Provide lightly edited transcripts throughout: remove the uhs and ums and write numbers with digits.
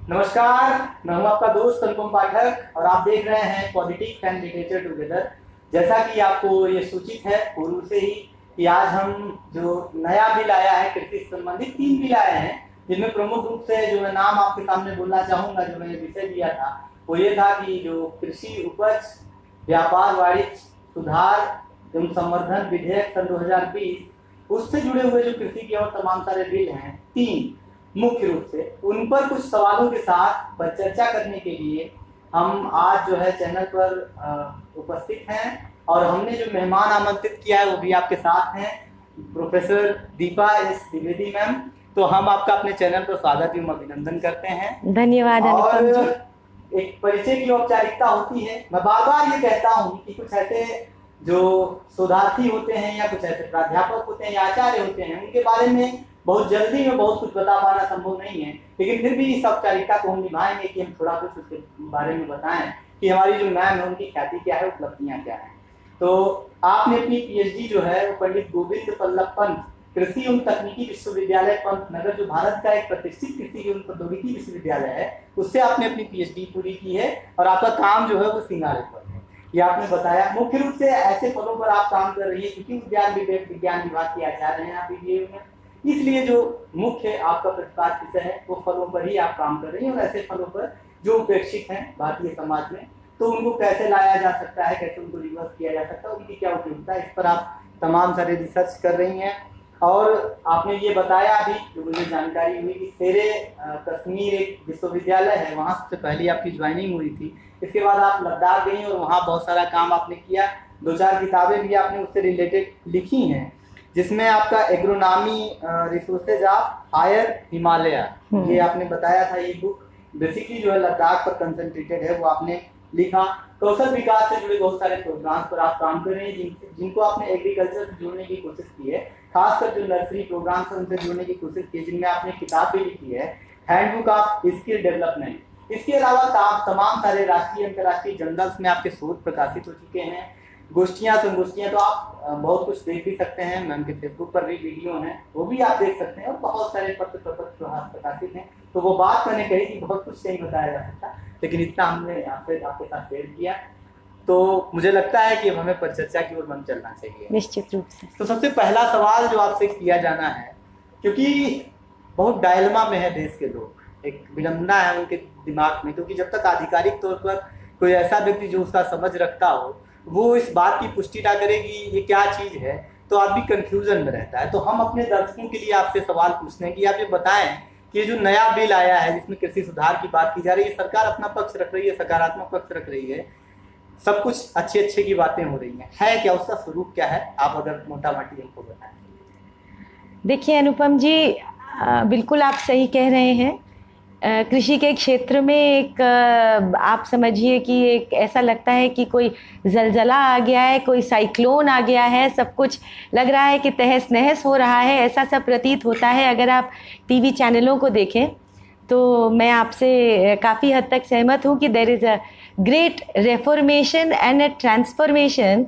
नमस्कार, मैं हूं आपका दोस्त अनुपम पाठक और आप देख रहे हैं पॉलिटिक्स एंड लिटरेचर टुगेदर। जैसा कि आपको ये सूचित है पूर्व से ही कि आज हम जो नया बिल आया है कृषि से संबंधित 3 बिल आए हैं, जिनमें प्रमुख रूप से जो मैं नाम आपके सामने बोलना चाहूँगा, जो मैंने विषय दिया था वो ये था कि जो कृषि उपज व्यापार वाणिज्य सुधार एवं संवर्धन विधेयक सन 2020 उससे जुड़े हुए जो कृषि के और तमाम सारे बिल हैं 3 मुख्य रूप से, उन पर कुछ सवालों के साथ पर चर्चा करने के लिए हम आज जो है चैनल पर उपस्थित हैं और हमने जो मेहमान आमंत्रित किया है वो भी आपके साथ हैं, professor Deepa S Dwivedi ma'am. तो हम आपका अपने चैनल पर स्वागत एवं अभिनंदन करते हैं। धन्यवाद अनुपम जी। एक परिचय की औपचारिकता होती है। मैं बार बार ये कहता हूँ कि कुछ ऐसे जो शोधार्थी होते हैं या कुछ ऐसे प्राध्यापक होते हैं या आचार्य होते हैं, उनके बारे में बहुत जल्दी में बहुत कुछ बता पाना संभव नहीं है, लेकिन फिर भी इस औपचारिकता को हम निभाएंगे कि हम थोड़ा कुछ उसके बारे में बताएं कि हमारी जो मैम है उनकी ख्याति क्या है, उपलब्धियां क्या हैं। तो आपने अपनी पीएचडी जो है वो पंडित गोविंद बल्लभ पंत कृषि एवं तकनीकी विश्वविद्यालय पंतनगर, जो भारत का एक प्रतिष्ठित कृषि एवं प्रौद्योगिकी विश्वविद्यालय है, उससे आपने अपनी पीएचडी पूरी की है और आपका काम जो है वो सिंगारे पर है, ये आपने बताया। मुख्य रूप से ऐसे पदों पर आप काम कर रही है क्योंकि विज्ञान विभाग की आचार्य हैं आप बीबीए में, इसलिए जो मुख्य आपका प्रतिपाद्य विषय है वो फलों पर ही आप काम कर रही हैं और ऐसे फलों पर जो उपेक्षित हैं भारतीय समाज में, तो उनको कैसे लाया जा सकता है, कैसे उनको रिवर्स किया जा सकता है, उनकी क्या उपयोगिता है, इस पर आप तमाम सारे रिसर्च कर रही हैं। और आपने ये बताया अभी जो मुझे जानकारी हुई कि शेरे कश्मीर एक विश्वविद्यालय है, वहाँ सबसे पहले आपकी ज्वाइनिंग हुई थी, इसके बाद आप लद्दाख गई और वहाँ बहुत सारा काम आपने किया, 2-4 किताबें भी आपने उससे रिलेटेड लिखी हैं, जिसमें आपका agronomy resources of higher Himalaya, ये आपने बताया था। ये बुक बेसिकली जो है लद्दाख पर कंसंट्रेटेड है, वो आपने लिखा। कौशल विकास से जुड़े बहुत सारे प्रोग्राम्स पर आप काम कर रहे हैं, जिनको आपने एग्रीकल्चर से जोड़ने की कोशिश की है, खासकर जो नर्सरी प्रोग्राम्स है उनसे जोड़ने की कोशिश की है, जिनमें आपने किताब भी लिखी है हैंडबुक ऑफ स्किल डेवलपमेंट। इसके अलावा तमाम सारे राष्ट्रीय अंतर्राष्ट्रीय जर्नल्स में आपके शोध प्रकाशित हो चुके हैं, गोष्ठियाँ संगोष्ठियाँ तो आप बहुत कुछ देख भी सकते हैं, मैम के फेसबुक पर भी वीडियो हैं वो भी आप देख सकते हैं, और बहुत सारे पत्र प्रकाशित हैं। तो वो बात मैंने कही कि बहुत कुछ नहीं बताया जा सकता, लेकिन इतना हमने आपके साथ शेयर किया, तो मुझे लगता है कि अब हमें परिचर्चा की ओर मन चलना चाहिए। निश्चित रूप से। तो सबसे पहला सवाल जो आपसे किया जाना है, क्योंकि बहुत डायलमा में है देश के लोग, एक विडंबना है उनके दिमाग में, क्योंकि जब तक आधिकारिक तौर पर कोई ऐसा व्यक्ति जो उसका समझ रखता हो वो इस बात की पुष्टि ना करे कि ये क्या चीज़ है, तो आदमी कंफ्यूजन में रहता है। तो हम अपने दर्शकों के लिए आपसे सवाल पूछते हैं कि आप ये बताएं कि ये जो नया बिल आया है जिसमें कृषि सुधार की बात की जा रही है, सरकार अपना पक्ष रख रही है, सकारात्मक पक्ष रख रही है, सब कुछ अच्छे की बातें हो रही हैं, है क्या, उसका स्वरूप क्या है, आप अगर मोटा मोटी हमको बताएं। देखिए अनुपम जी, बिल्कुल आप सही कह रहे हैं। कृषि के क्षेत्र में एक आप समझिए कि एक ऐसा लगता है कि कोई जलजला आ गया है, कोई साइक्लोन आ गया है, सब कुछ लग रहा है कि तहस नहस हो रहा है, ऐसा सब प्रतीत होता है। अगर आप टीवी चैनलों को देखें तो मैं आपसे काफ़ी हद तक सहमत हूँ कि there is a great reformation and a transformation,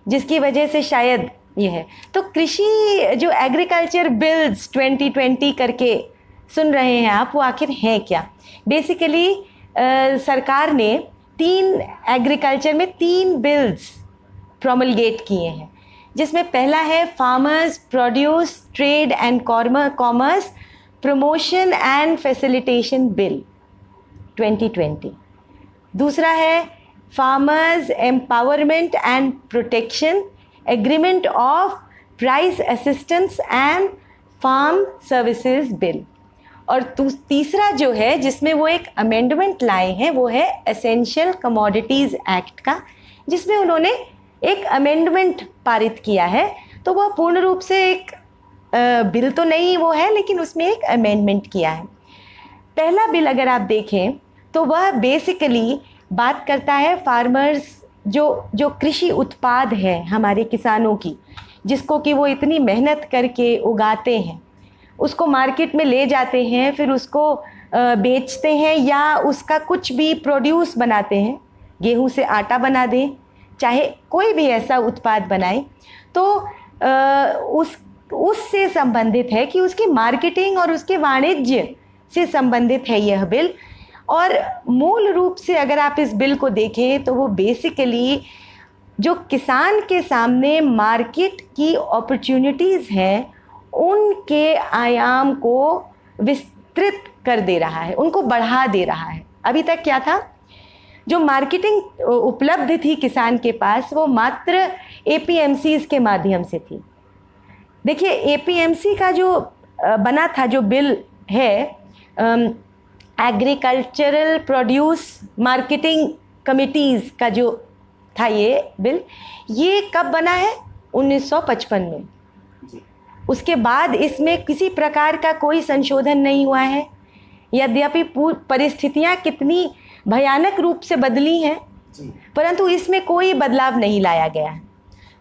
जिसकी वजह से शायद ये है। तो कृषि जो एग्रीकल्चर बिल्स 2020 करके सुन रहे हैं आप, वो आखिर हैं क्या? बेसिकली सरकार ने एग्रीकल्चर में 3 बिल्स प्रोमलगेट किए हैं, जिसमें पहला है farmers produce trade and commerce promotion and facilitation bill 2020। दूसरा है farmers empowerment and protection agreement of price assistance and farm services bill. और तीसरा जो है जिसमें वो एक अमेंडमेंट लाए हैं, वो है एसेंशियल कमोडिटीज़ एक्ट का, जिसमें उन्होंने एक अमेंडमेंट पारित किया है। तो वह पूर्ण रूप से एक बिल तो नहीं वो है, लेकिन उसमें एक अमेंडमेंट किया है। पहला बिल अगर आप देखें तो वह बेसिकली बात करता है फार्मर्स जो कृषि उत्पाद है हमारे किसानों की, जिसको कि वो इतनी मेहनत करके उगाते हैं, उसको मार्केट में ले जाते हैं, फिर उसको बेचते हैं या उसका कुछ भी प्रोड्यूस बनाते हैं, गेहूं से आटा बना दें, चाहे कोई भी ऐसा उत्पाद बनाए, तो उससे संबंधित है कि उसकी मार्केटिंग और उसके वाणिज्य से संबंधित है यह बिल। और मूल रूप से अगर आप इस बिल को देखें तो वो बेसिकली जो किसान के सामने मार्केट की अपॉर्चुनिटीज़ हैं उनके आयाम को विस्तृत कर दे रहा है, उनको बढ़ा दे रहा है। अभी तक क्या था, जो मार्केटिंग उपलब्ध थी किसान के पास वो मात्र एपीएमसीज के माध्यम से थी। देखिए एपीएमसी का जो बना था जो बिल है, एग्रीकल्चरल प्रोड्यूस मार्केटिंग कमिटीज़ का जो था ये बिल, ये कब बना है? 1955 में। उसके बाद इसमें किसी प्रकार का कोई संशोधन नहीं हुआ है। यद्यपि परिस्थितियाँ कितनी भयानक रूप से बदली हैं, परंतु इसमें कोई बदलाव नहीं लाया गया है।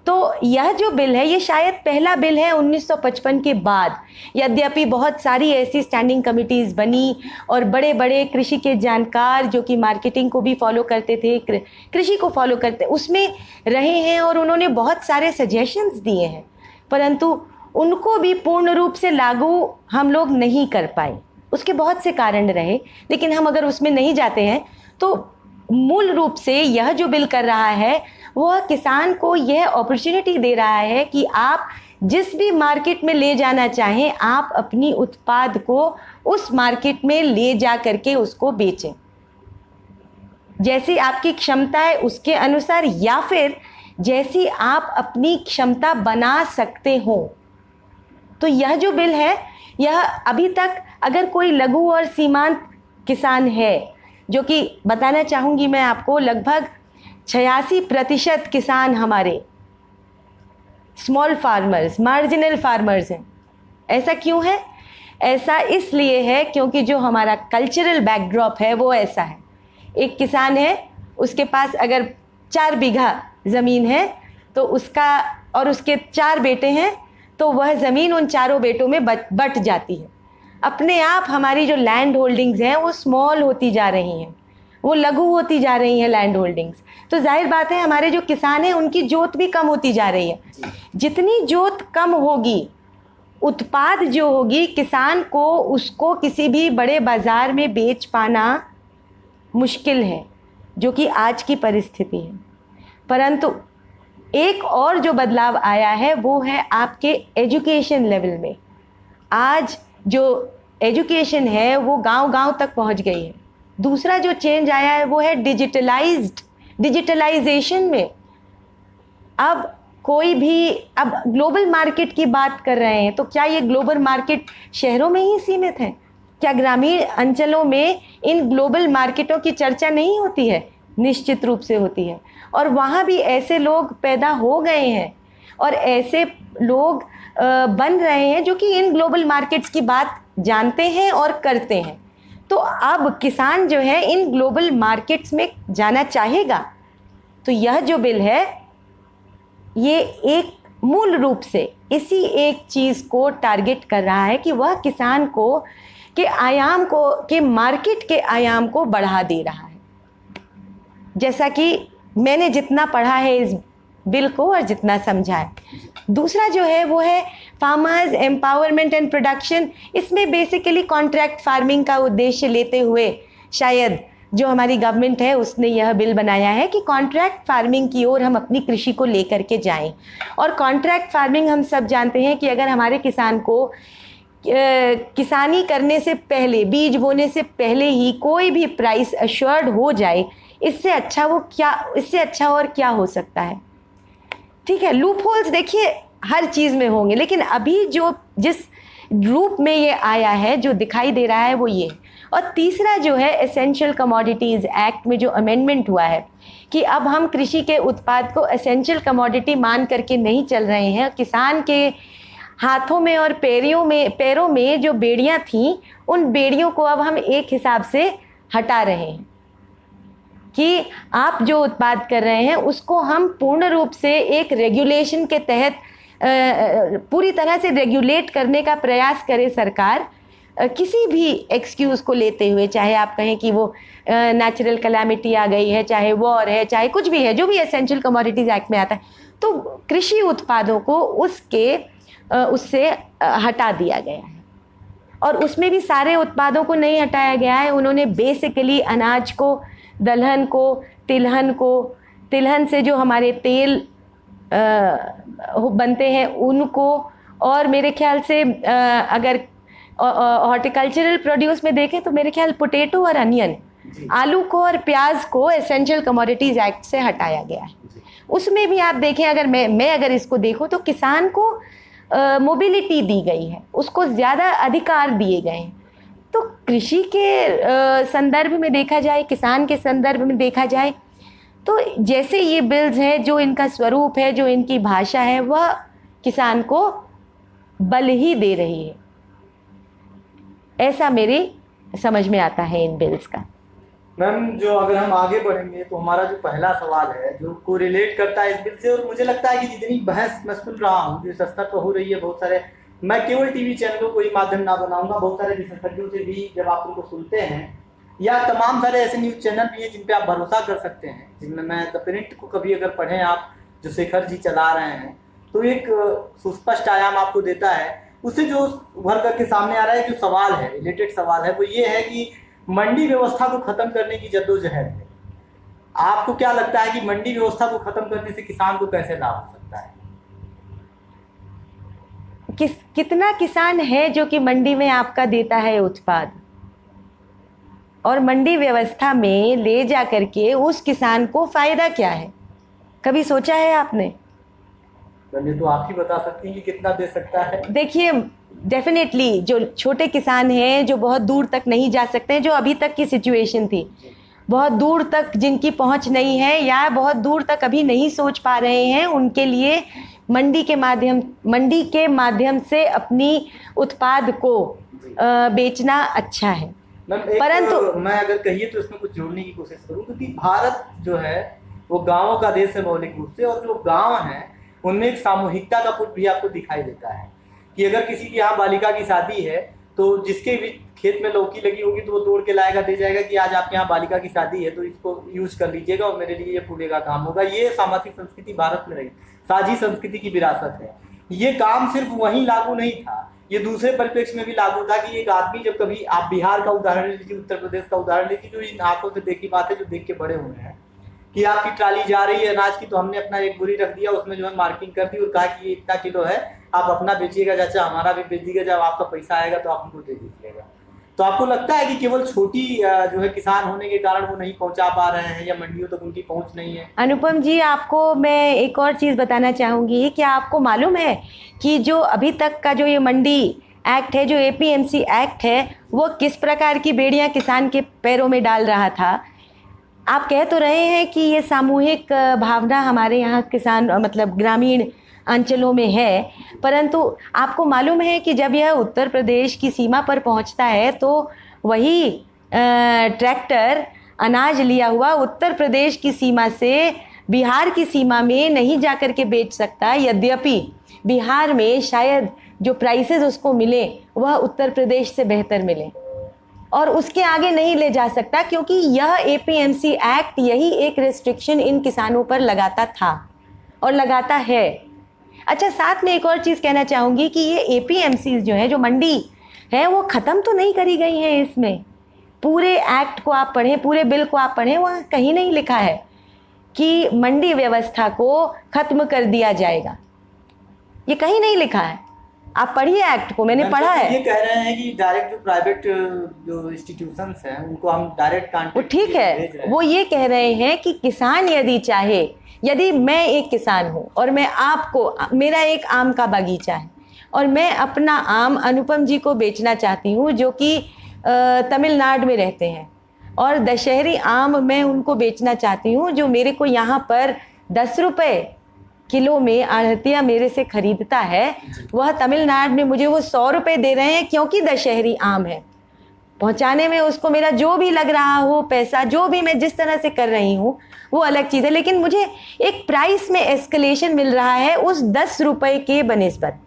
तो यह जो बिल है ये शायद पहला बिल है 1955 के बाद। यद्यपि बहुत सारी ऐसी स्टैंडिंग कमिटीज़ बनी और बड़े बड़े कृषि के जानकार जो कि मार्केटिंग को भी फॉलो करते थे, कृषि को फॉलो करते, उसमें रहे हैं और उन्होंने बहुत सारे सजेशंस दिए हैं, परंतु उनको भी पूर्ण रूप से लागू हम लोग नहीं कर पाए। उसके बहुत से कारण रहे, लेकिन हम अगर उसमें नहीं जाते हैं तो मूल रूप से यह जो बिल कर रहा है वह किसान को यह अपॉर्चुनिटी दे रहा है कि आप जिस भी मार्केट में ले जाना चाहें आप अपनी उत्पाद को उस मार्केट में ले जा करके उसको बेचें, जैसी आपकी क्षमता है उसके अनुसार, या फिर जैसी आप अपनी क्षमता बना सकते हो। तो यह जो बिल है यह अभी तक अगर कोई लघु और सीमांत किसान है, जो कि बताना चाहूँगी मैं आपको लगभग 86% किसान हमारे स्मॉल फार्मर्स, मार्जिनल फार्मर्स हैं। ऐसा क्यों है? ऐसा इसलिए है क्योंकि जो हमारा कल्चरल बैकड्रॉप है वो ऐसा है। एक किसान है, उसके पास अगर 4 बीघा ज़मीन है तो उसका, और उसके 4 बेटे हैं, तो वह ज़मीन उन चारों बेटों में बट जाती है। अपने आप हमारी जो लैंड होल्डिंग्स हैं वो स्मॉल होती जा रही हैं, वो लघु होती जा रही हैं लैंड होल्डिंग्स। तो जाहिर बात है हमारे जो किसान हैं उनकी जोत भी कम होती जा रही है। जितनी जोत कम होगी, उत्पाद जो होगी, किसान को उसको किसी भी बड़े बाज़ार में बेच पाना मुश्किल है, जो कि आज की परिस्थिति है। परंतु एक और जो बदलाव आया है वो है आपके एजुकेशन लेवल में। आज जो एजुकेशन है वो गांव-गांव तक पहुंच गई है। दूसरा जो चेंज आया है वो है डिजिटलाइजेशन में। अब कोई भी, अब ग्लोबल मार्केट की बात कर रहे हैं, तो क्या ये ग्लोबल मार्केट शहरों में ही सीमित है? क्या ग्रामीण अंचलों में इन ग्लोबल मार्केटों की चर्चा नहीं होती है? निश्चित रूप से होती है, और वहाँ भी ऐसे लोग पैदा हो गए हैं और ऐसे लोग बन रहे हैं जो कि इन ग्लोबल मार्केट्स की बात जानते हैं और करते हैं। तो अब किसान जो है इन ग्लोबल मार्केट्स में जाना चाहेगा। तो यह जो बिल है ये एक मूल रूप से इसी एक चीज़ को टारगेट कर रहा है कि वह किसान को के आयाम को, के मार्केट के आयाम को बढ़ा दे रहा है। जैसा कि मैंने जितना पढ़ा है इस बिल को और जितना समझा है। दूसरा जो है वो है फार्मर्स एम्पावरमेंट एंड प्रोडक्शन। इसमें बेसिकली कॉन्ट्रैक्ट फार्मिंग का उद्देश्य लेते हुए शायद जो हमारी गवर्नमेंट है उसने यह बिल बनाया है कि कॉन्ट्रैक्ट फार्मिंग की ओर हम अपनी कृषि को लेकर के जाएं। और कॉन्ट्रैक्ट फार्मिंग हम सब जानते हैं कि अगर हमारे किसान को किसानी करने से पहले, बीज बोने से पहले ही कोई भी प्राइस अश्योर्ड हो जाए, इससे अच्छा और क्या हो सकता है? ठीक है, लूप होल्स देखिए हर चीज़ में होंगे, लेकिन अभी जो जिस रूप में ये आया है, जो दिखाई दे रहा है वो ये है। और तीसरा जो है एसेंशियल कमोडिटीज़ एक्ट में जो अमेंडमेंट हुआ है कि अब हम कृषि के उत्पाद को एसेंशियल मान करके नहीं चल रहे हैं। किसान के हाथों में और पैरों में जो बेड़ियां थीं, उन बेड़ियों को अब हम एक हिसाब से हटा रहे हैं कि आप जो उत्पाद कर रहे हैं उसको हम पूर्ण रूप से एक रेगुलेशन के तहत पूरी तरह से रेगुलेट करने का प्रयास करे सरकार, किसी भी एक्सक्यूज़ को लेते हुए। चाहे आप कहें कि वो नेचुरल कैलामिटी आ गई है, चाहे वॉर है, चाहे कुछ भी है, जो भी एसेंशियल कमोडिटीज़ एक्ट में आता है, तो कृषि उत्पादों को उससे हटा दिया गया है। और उसमें भी सारे उत्पादों को नहीं हटाया गया है। उन्होंने बेसिकली अनाज को, दलहन को, तिलहन से जो हमारे तेल बनते हैं उनको, और मेरे ख्याल से अगर हॉर्टिकल्चरल प्रोड्यूस में देखें तो मेरे ख्याल पोटैटो और अनियन, आलू को और प्याज को एसेंशियल कमोडिटीज़ एक्ट से हटाया गया है। उसमें भी आप देखें, अगर मैं अगर इसको देखूं तो किसान को मोबिलिटी दी गई है, उसको ज़्यादा अधिकार दिए गए हैं। तो कृषि के संदर्भ में देखा जाए, किसान के संदर्भ में देखा जाए, तो जैसे ये बिल्स हैं, जो इनका स्वरूप है, जो इनकी भाषा है, वह किसान को बल ही दे रही है, ऐसा मेरी समझ में आता है इन बिल्स का। मैम, जो अगर हम आगे बढ़ेंगे तो हमारा जो पहला सवाल है जो कोरिलेट करता है इस बिल से, और मुझे लगता है कि जितनी बहस मैं सुन रहा हूँ जो सस्ता तो हो रही है, बहुत सारे, मैं केवल टीवी चैनलों को ही माध्यम ना बनाऊंगा, बहुत सारे विशेषज्ञों से भी जब आप उनको सुनते हैं, या तमाम सारे ऐसे न्यूज़ चैनल भी हैं जिन पे आप भरोसा कर सकते हैं, जिनमें मैं द प्रिंट को कभी अगर पढ़ें आप, जो शेखर जी चला रहे हैं, तो एक सुस्पष्ट आयाम आपको देता है। उससे जो उभर करके सामने आ रहा है, जो सवाल है, रिलेटेड सवाल है, वो ये है कि मंडी व्यवस्था को खत्म करने की जद्दोजहद है। आपको क्या लगता है कि मंडी व्यवस्था को खत्म करने से किसान को कैसे लाभ हो सकता है? कितना किसान है जो कि मंडी में आपका देता है उत्पाद, और मंडी व्यवस्था में ले जा करके उस किसान को फायदा क्या है? कभी सोचा है आपने? तो आप ही बता सकती हैं कि कितना दे सकता है। देखिए, डेफिनेटली जो छोटे किसान हैं, जो बहुत दूर तक नहीं जा सकते हैं, जो अभी तक की सिचुएशन थी, बहुत दूर तक जिनकी पहुंच नहीं है या बहुत दूर तक अभी नहीं सोच पा रहे हैं, उनके लिए मंडी के माध्यम से अपनी उत्पाद को बेचना अच्छा है। परंतु मैं अगर कहिए तो इसमें कुछ जोड़ने की कोशिश करूं, क्योंकि भारत जो है वो गाँवों का देश है मौलिक रूप से, और जो गाँव हैं उनमें एक सामूहिकता का पुट भी आपको दिखाई देता है कि अगर किसी की यहाँ बालिका की शादी है तो जिसके भी खेत में लौकी लगी होगी तो वो तोड़ के लाएगा, दे जाएगा कि आज आपके यहाँ बालिका की शादी है तो इसको यूज कर लीजिएगा और मेरे लिए ये पूरे का काम होगा। ये सामाजिक संस्कृति भारत में रही, साझी संस्कृति की विरासत है। ये काम सिर्फ वहीं लागू नहीं था, ये दूसरे परिप्रेक्ष्य में भी लागू था कि एक आदमी, जब कभी आप बिहार का उदाहरण लीजिए, उत्तर प्रदेश का उदाहरण लीजिए, जो इन आंखों से देखी बात है, जो देख के बड़े हुए हैं, कि आपकी ट्राली जा रही है अनाज की, तो हमने अपना एक बोरी रख दिया, उसमें जो है मार्किंग कर दी और कहा कि ये इतना किलो है, आप अपना बेचिएगा चाचा, हमारा भी बेच दीजिएगा, जब आपका पैसा आएगा तो आप हमको दे दीजिएगा। तो आपको लगता है कि केवल छोटी जो है किसान होने के कारण वो नहीं पहुंचा पा रहे हैं, या मंडियों तक उनकी पहुंच नहीं है? अनुपम जी, आपको मैं एक और चीज़ बताना चाहूँगी। क्या आपको मालूम है कि जो अभी तक का जो ये मंडी एक्ट है, जो APMC एक्ट है, वो किस प्रकार की बेड़ियाँ किसान के पैरों में डाल रहा था? आप कह तो रहे हैं कि ये सामूहिक भावना हमारे यहाँ किसान, मतलब ग्रामीण अंचलों में है, परंतु आपको मालूम है कि जब यह उत्तर प्रदेश की सीमा पर पहुँचता है तो वही ट्रैक्टर अनाज लिया हुआ उत्तर प्रदेश की सीमा से बिहार की सीमा में नहीं जाकर के बेच सकता, यद्यपि बिहार में शायद जो प्राइसेस उसको मिले वह उत्तर प्रदेश से बेहतर मिले, और उसके आगे नहीं ले जा सकता, क्योंकि यह APMC एक्ट यही एक रिस्ट्रिक्शन इन किसानों पर लगाता था और लगाता है। अच्छा, साथ में एक और चीज़ कहना चाहूँगी कि ये APMC जो है, जो मंडी है, वो ख़त्म तो नहीं करी गई हैं। इसमें पूरे एक्ट को आप पढ़ें, पूरे बिल को आप पढ़ें, वहाँ कहीं नहीं लिखा है कि मंडी व्यवस्था को ख़त्म कर दिया जाएगा, ये कहीं नहीं लिखा है। आप पढ़िए एक्ट को, मैंने पढ़ा है। ये कह रहे हैं कि डायरेक्ट जो प्राइवेट जो इंस्टीट्यूशंस हैं उनको हम डायरेक्ट कॉन्ट्रैक्ट, वो ठीक है, वो ये कह रहे हैं कि किसान यदि चाहे, यदि मैं एक किसान हूँ और मैं आपको, मेरा एक आम का बगीचा है और मैं अपना आम अनुपम जी को बेचना चाहती हूँ, जो कि तमिलनाडु में रहते हैं, और दशहरी आम मैं उनको बेचना चाहती हूँ, जो मेरे को यहाँ पर 10 रुपये किलो में आढ़तिया मेरे से खरीदता है, वह तमिलनाडु में मुझे वो 100 रुपये दे रहे हैं, क्योंकि दशहरी आम है। पहुंचाने में उसको मेरा जो भी लग रहा हो पैसा, जो भी मैं जिस तरह से कर रही हूँ वो अलग चीज़ है, लेकिन मुझे एक प्राइस में एस्केलेशन मिल रहा है उस 10 रुपये के बनिस्बत।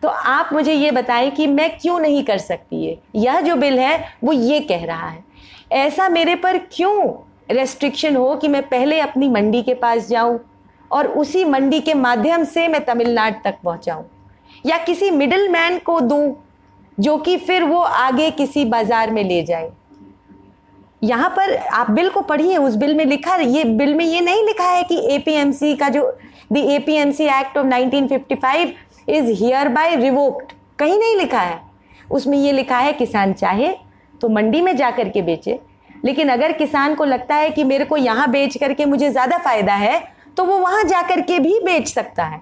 तो आप मुझे ये बताएं कि मैं क्यों नहीं कर सकती है? यह जो बिल है वो ये कह रहा है, ऐसा मेरे पर क्यों रेस्ट्रिक्शन हो कि मैं पहले अपनी मंडी के पास जाऊं और उसी मंडी के माध्यम से मैं तमिलनाडु तक पहुंचाऊं, या किसी मिडिल मैन को दूं जो कि फिर वो आगे किसी बाजार में ले जाए। यहाँ पर आप बिल को पढ़िए, उस बिल में लिखा, ये बिल में ये नहीं लिखा है कि एपीएमसी का जो the APMC act of 1955 is here bye revoked, कहीं नहीं लिखा है। उसमें ये लिखा है किसान चाहे तो मंडी में जा करके बेचे, लेकिन अगर किसान को लगता है कि मेरे को यहाँ बेच करके मुझे ज़्यादा फायदा है तो वो वहाँ जा करके भी बेच सकता है।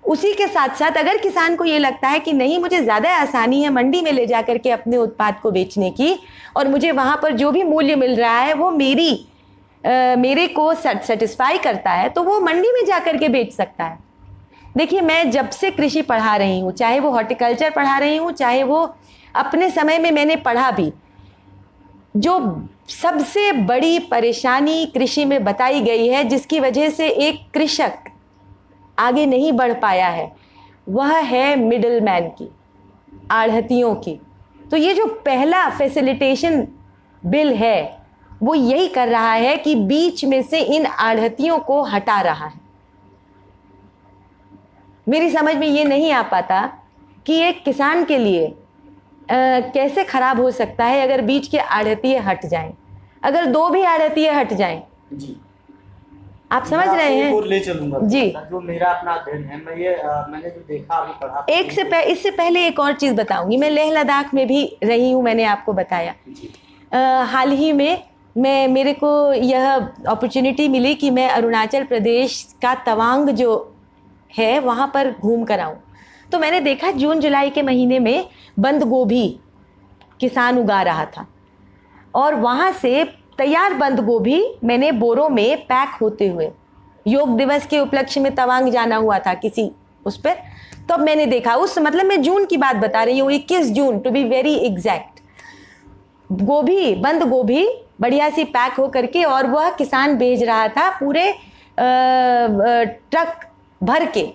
उसी के साथ साथ अगर किसान को ये लगता है कि नहीं, मुझे ज़्यादा आसानी है मंडी में ले जा करके अपने उत्पाद को बेचने की और मुझे वहाँ पर जो भी मूल्य मिल रहा है वो मेरे को सेटिस्फाई करता है, तो वो मंडी में जा करके बेच सकता है। देखिए, मैं जब से कृषि पढ़ा रही हूँ, चाहे वो हॉर्टिकल्चर पढ़ा रही हूँ, चाहे वो अपने समय में मैंने पढ़ा भी, जो सबसे बड़ी परेशानी कृषि में बताई गई है जिसकी वजह से एक कृषक आगे नहीं बढ़ पाया है, वह है मिडलमैन की, आढ़तियों की। तो ये जो पहला फैसिलिटेशन बिल है वो यही कर रहा है कि बीच में से इन आढ़तियों को हटा रहा है। मेरी समझ में ये नहीं आ पाता कि एक किसान के लिए कैसे खराब हो सकता है अगर बीच के आढ़तिये हट जाएं, अगर दो भी आढ़तिये हट जाएं। जी, आप समझ रहे हैं? ले चलूंगा जी, जो मेरा अपना अध्ययन है, मैंने जो देखा अभी पढ़ा, इससे पहले एक और चीज़ बताऊंगी। मैं लेह लद्दाख में भी रही हूँ, मैंने आपको बताया। हाल ही में मेरे को यह अपॉर्चुनिटी मिली कि मैं अरुणाचल प्रदेश का तवांग जो है वहाँ पर घूम कर आऊँ। तो मैंने देखा जून जुलाई के महीने में बंद गोभी किसान उगा रहा था और वहाँ से तैयार बंद गोभी मैंने बोरों में पैक होते हुए, योग दिवस के उपलक्ष्य में तवांग जाना हुआ था किसी उस पर, तो अब मैंने देखा, उस मतलब मैं जून की बात बता रही हूँ, 21 जून टू बी वेरी एग्जैक्ट, गोभी, बंद गोभी बढ़िया सी पैक हो करके, और वह किसान भेज रहा था पूरे ट्रक भर के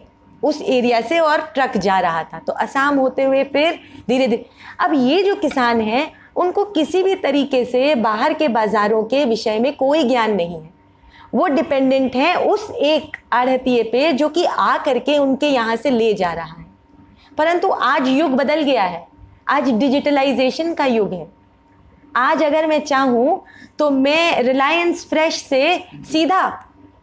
उस एरिया से, और ट्रक जा रहा था तो असम होते हुए फिर धीरे धीरे। अब ये जो किसान हैं उनको किसी भी तरीके से बाहर के बाज़ारों के विषय में कोई ज्ञान नहीं है, वो डिपेंडेंट हैं उस एक आढ़तिये पे जो कि आ करके उनके यहाँ से ले जा रहा है। परंतु आज युग बदल गया है, आज डिजिटलाइजेशन का युग है। आज अगर मैं चाहूँ तो मैं रिलायंस फ्रेश से सीधा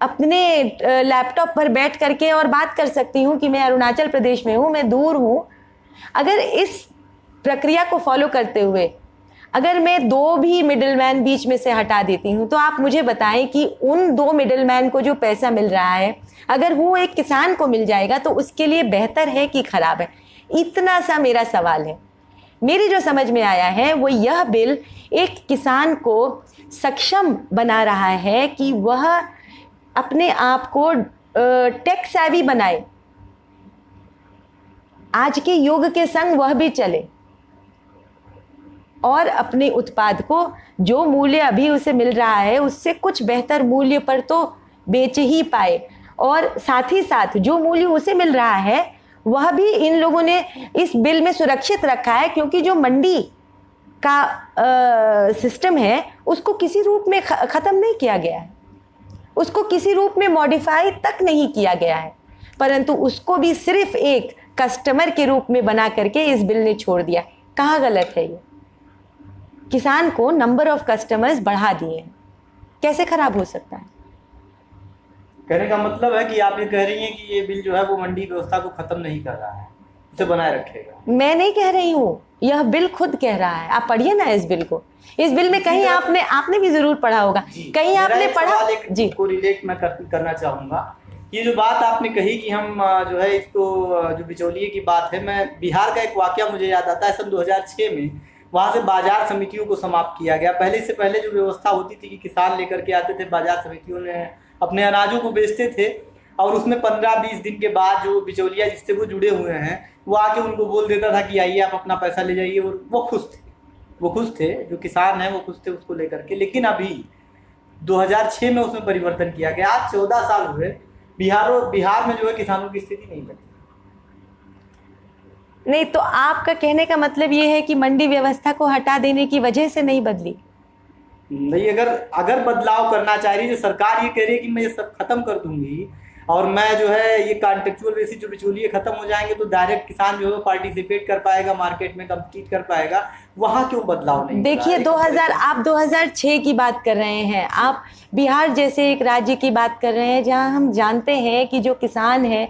अपने लैपटॉप पर बैठ करके और बात कर सकती हूँ कि मैं अरुणाचल प्रदेश में हूँ, मैं दूर हूँ। अगर इस प्रक्रिया को फॉलो करते हुए अगर मैं दो भी मिडलमैन बीच में से हटा देती हूँ, तो आप मुझे बताएं कि उन दो मिडलमैन को जो पैसा मिल रहा है अगर वो एक किसान को मिल जाएगा तो उसके लिए बेहतर है कि खराब है? इतना सा मेरा सवाल है। मेरी जो समझ में आया है वो यह बिल एक किसान को सक्षम बना रहा है कि वह अपने आप को टेक सेवी बनाए, आज के युग के संग वह भी चले और अपने उत्पाद को जो मूल्य अभी उसे मिल रहा है उससे कुछ बेहतर मूल्य पर तो बेच ही पाए, और साथ ही साथ जो मूल्य उसे मिल रहा है वह भी इन लोगों ने इस बिल में सुरक्षित रखा है, क्योंकि जो मंडी का सिस्टम है उसको किसी रूप में ख़त्म नहीं किया गया है, उसको किसी रूप में मॉडिफाई तक नहीं किया गया है, परंतु उसको भी सिर्फ एक कस्टमर के रूप में बना करके इस बिल ने छोड़ दिया। कहाँ गलत है ये? किसान को नंबर ऑफ कस्टमर्स बढ़ा दिए हैं, कैसे खराब हो सकता है? कहने का मतलब है कि आप ये कह रही हैं कि ये बिल जो है वो मंडी व्यवस्था को खत्म नहीं कर रहा है, उसे बनाए रखेगा। मैं नहीं कह रही हूँ, यह बिल खुद कह रहा है। आप पढ़िए ना इस बिल को। इस बिल में कहीं आपने भी जरूर पढ़ा होगा, कहीं आपने पढ़ा जी को रिलेट मैं करना चाहूंगा। ये जो बात आपने कही कि हम जो है इसको जो बिचौलिए की बात है, मैं बिहार का एक वाकया मुझे याद आता है। सन 2006 में वहाँ से बाजार समितियों को समाप्त किया गया। से पहले जो व्यवस्था होती थी कि किसान लेकर के आते थे, बाजार समितियों में अपने अनाजों को बेचते थे, और उसमें 15-20 दिन के बाद जो बिचौलिया जिससे वो जुड़े हुए हैं वो आके उनको बोल देता था कि आइए आप अपना पैसा ले जाइए, और वो खुश थे, जो किसान हैं वो खुश थे उसको लेकर के। लेकिन अभी 2006 में उसमें परिवर्तन किया गया। आज 14 साल हुए, बिहार में जो है किसानों की स्थिति नहीं बदली। नहीं, तो आपका कहने का मतलब ये है कि मंडी व्यवस्था को हटा देने की वजह से नहीं बदली? नहीं, अगर बदलाव करना चाह रही है सरकार, ये कह रही है कि मैं ये सब खत्म कर दूंगी, और मैं जो है ये कॉन्टेक्चुअल बेसिस जो बिचौलिए खत्म हो जाएंगे तो डायरेक्ट किसान जो है पार्टिसिपेट कर पाएगा, मार्केट में कम्पीट कर पाएगा, वहाँ क्यों बदलाव नहीं? देखिए 2000 आप 2006 की बात कर रहे हैं, आप बिहार जैसे एक राज्य की बात कर रहे हैं जहां हम जानते हैं कि जो किसान है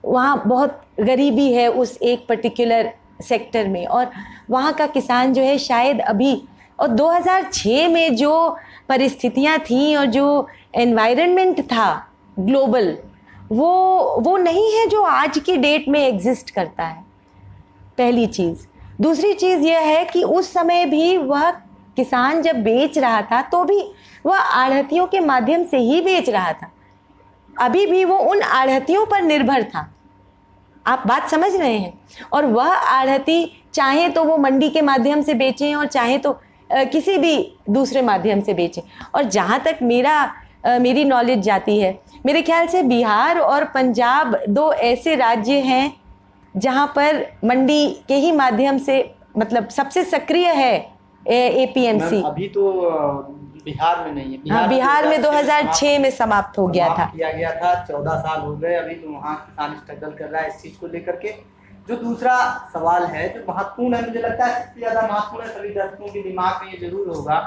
वहाँ बहुत गरीबी है उस एक पर्टिकुलर सेक्टर में, और वहाँ का किसान जो है शायद अभी, और 2006 में जो परिस्थितियाँ थीं और जो एनवायरनमेंट था ग्लोबल, वो नहीं है जो आज की डेट में एग्जिस्ट करता है, पहली चीज़। दूसरी चीज़ यह है कि उस समय भी वह किसान जब बेच रहा था तो भी वह आढ़तियों के माध्यम से ही बेच रहा था, अभी भी वो उन आढ़तियों पर निर्भर था। आप बात समझ रहे हैं? और वह आढ़ती चाहे तो वो मंडी के माध्यम से बेचें और चाहे तो किसी भी दूसरे माध्यम से बेचें। और जहाँ तक मेरी नॉलेज जाती है, मेरे ख्याल से बिहार और पंजाब दो ऐसे राज्य हैं जहाँ पर मंडी के ही माध्यम से, मतलब सबसे सक्रिय है एपीएमसी। अभी तो बिहार में नहीं है। हाँ, बिहार में 2006 में समाप्त हो गया था, किया गया था। 14 साल हो गए, अभी तो वहाँ किसान स्ट्रगल कर रहा है इस चीज को लेकर के। जो दूसरा सवाल है जो महत्वपूर्ण है, मुझे लगता है सबसे ज्यादा महत्वपूर्ण है, सभी दर्शकों के दिमाग में ये जरूर होगा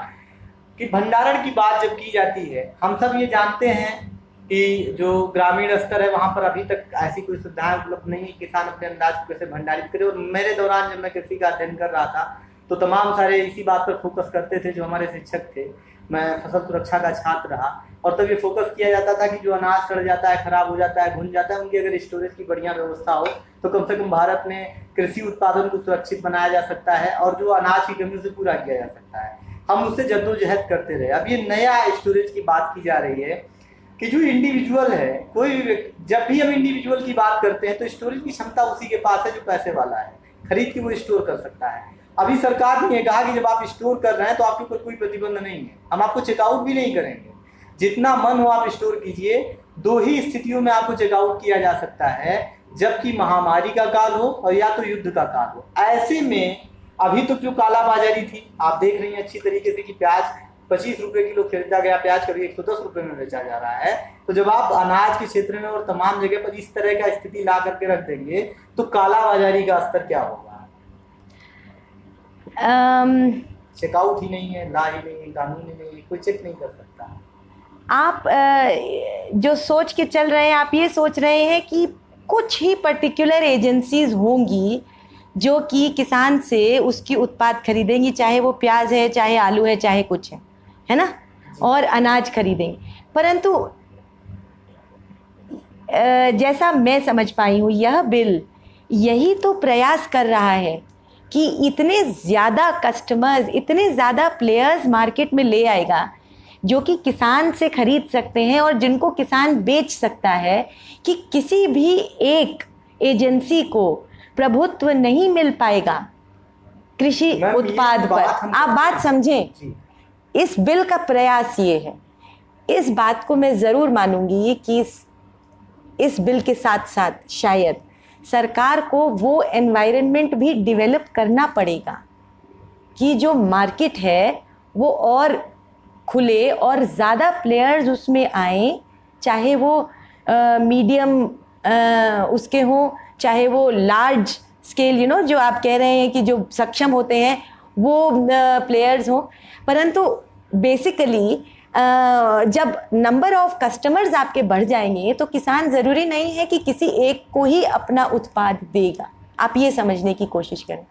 कि भंडारण की बात जब की जाती है, हम सब ये जानते हैं कि जो ग्रामीण स्तर है वहाँ पर अभी तक ऐसी कोई सुविधाएं उपलब्ध नहीं है, किसान अपने अनाज को कैसे भंडारित करे। और मेरे दौरान जब मैं कृषि का अध्ययन कर रहा था तो तमाम सारे इसी बात पर फोकस करते थे जो हमारे शिक्षक थे। मैं फसल सुरक्षा का छात्र रहा और तब ये फोकस किया जाता था कि जो अनाज सड़ जाता है, खराब हो जाता है, घुन जाता है, उनकी अगर स्टोरेज की बढ़िया व्यवस्था हो तो कम से कम भारत में कृषि उत्पादन को सुरक्षित बनाया जा सकता है और जो अनाज की कमी से पूरा किया जा सकता है। हम उससे जद्दोजहद करते रहे। अब ये नया स्टोरेज की बात की जा रही है कि जो इंडिविजुअल है, कोई भी, जब भी हम इंडिविजुअल की बात करते हैं तो स्टोरेज की क्षमता उसी के पास है जो पैसे वाला है, खरीद के वो स्टोर कर सकता है। अभी सरकार ने कहा कि जब आप स्टोर कर रहे हैं तो आपके ऊपर कोई प्रतिबंध नहीं है, हम आपको चेकआउट भी नहीं करेंगे, जितना मन हो आप स्टोर कीजिए। दो ही स्थितियों में आपको चेकआउट किया जा सकता है, जबकि महामारी का काल हो और या तो युद्ध का काल हो। ऐसे में अभी तो जो कालाबाजारी थी आप देख रही हैं अच्छी तरीके से कि प्याज 25 रुपए किलो खरीदा गया प्याज कभी 110 रुपए में बेचा जा रहा है। तो जब आप अनाज के क्षेत्र में और तमाम जगह पर इस तरह का स्थिति ला करके रख देंगे तो कालाबाजारी का स्तर क्या होगा? चेकआउट ही नहीं है, ला ही नहीं है, कानून ही नहीं है, कोई चेक नहीं कर सकता। आप जो सोच के चल रहे हैं, आप ये सोच रहे हैं कि कुछ ही पर्टिकुलर एजेंसीज होंगी जो कि किसान से उसकी उत्पाद खरीदेंगी, चाहे वो प्याज है, चाहे आलू है, चाहे कुछ है ना, और अनाज खरीदेंगे। परंतु जैसा मैं समझ पाई हूँ, यह बिल यही तो प्रयास कर रहा है कि इतने ज़्यादा कस्टमर्स, इतने ज़्यादा प्लेयर्स मार्केट में ले आएगा जो कि किसान से खरीद सकते हैं और जिनको किसान बेच सकता है, कि किसी भी एक एजेंसी को प्रभुत्व नहीं मिल पाएगा कृषि उत्पाद पर। आप बात समझें, इस बिल का प्रयास ये है, इस बात को मैं ज़रूर मानूंगी कि इस बिल के साथ साथ शायद सरकार को वो एनवायरनमेंट भी डेवलप करना पड़ेगा कि जो मार्केट है वो और खुले और ज़्यादा प्लेयर्स उसमें आए, चाहे वो मीडियम उसके हों, चाहे वो लार्ज स्केल, जो आप कह रहे हैं कि जो सक्षम होते हैं वो प्लेयर्स हों। परंतु बेसिकली जब नंबर ऑफ कस्टमर्स आपके बढ़ जाएंगे तो किसान ज़रूरी नहीं है कि किसी एक को ही अपना उत्पाद देगा। आप ये समझने की कोशिश करें।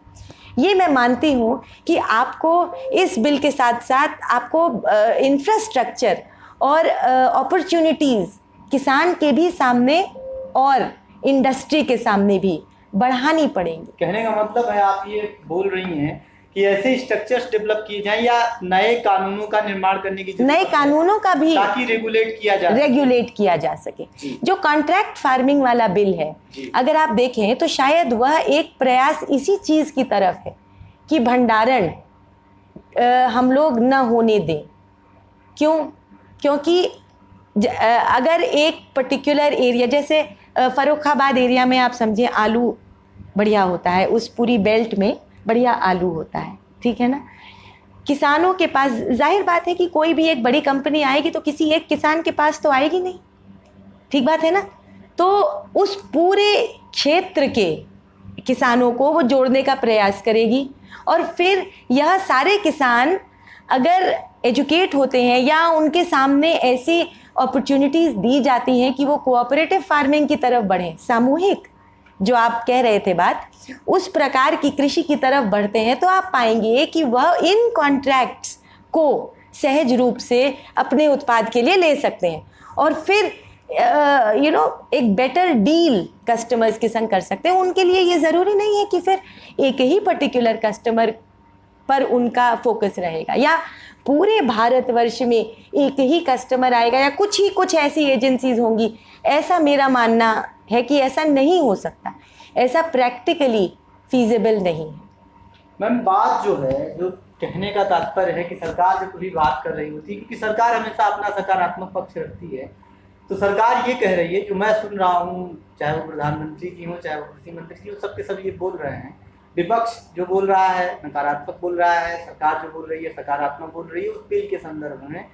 ये मैं मानती हूँ कि आपको इस बिल के साथ साथ आपको इंफ्रास्ट्रक्चर और अपॉर्चुनिटीज़ किसान के भी सामने और इंडस्ट्री के सामने भी बढ़ानी पड़ेंगी। कहने का मतलब है आप ये बोल रही हैं कि ऐसे स्ट्रक्चर्स डेवलप किए जाएं या नए कानूनों का निर्माण करने की, नए कानूनों का भी, ताकि रेगुलेट किया जा सके। जो कॉन्ट्रैक्ट फार्मिंग वाला बिल है, अगर आप देखें तो शायद वह एक प्रयास इसी चीज की तरफ है कि भंडारण हम लोग न होने दें। क्योंकि अगर एक पर्टिकुलर एरिया, जैसे फर्रुखाबाद एरिया में आप समझें आलू बढ़िया होता है, उस पूरी बेल्ट में बढ़िया आलू होता है, ठीक है ना। किसानों के पास, जाहिर बात है कि कोई भी एक बड़ी कंपनी आएगी तो किसी एक किसान के पास तो आएगी नहीं, ठीक बात है ना। तो उस पूरे क्षेत्र के किसानों को वो जोड़ने का प्रयास करेगी, और फिर यह सारे किसान अगर एजुकेट होते हैं या उनके सामने ऐसी अपॉर्चुनिटीज़ दी जाती हैं कि वो कोऑपरेटिव फार्मिंग की तरफ बढ़ें, सामूहिक जो आप कह रहे थे बात, उस प्रकार की कृषि की तरफ बढ़ते हैं, तो आप पाएंगे कि वह इन कॉन्ट्रैक्ट्स को सहज रूप से अपने उत्पाद के लिए ले सकते हैं, और फिर एक बेटर डील कस्टमर्स के संग कर सकते हैं। उनके लिए ये ज़रूरी नहीं है कि फिर एक ही पर्टिकुलर कस्टमर पर उनका फोकस रहेगा या पूरे भारतवर्ष में एक ही कस्टमर आएगा या कुछ ऐसी एजेंसीज होंगी। ऐसा मेरा मानना है कि ऐसा नहीं हो सकता, ऐसा प्रैक्टिकली फीजिबल नहीं है। मैम, बात जो है, जो कहने का तात्पर्य है कि सरकार जो पूरी बात कर रही होती है, क्योंकि सरकार हमेशा अपना सकारात्मक पक्ष रखती है, तो सरकार ये कह रही है, जो मैं सुन रहा हूँ, चाहे वो प्रधानमंत्री जी हो, चाहे वो कृषि मंत्री जी हो, सबके सब ये बोल रहे हैं। विपक्ष जो बोल रहा है नकारात्मक बोल रहा है, सरकार जो बोल रही है सकारात्मक बोल रही है उस बिल के संदर्भ में।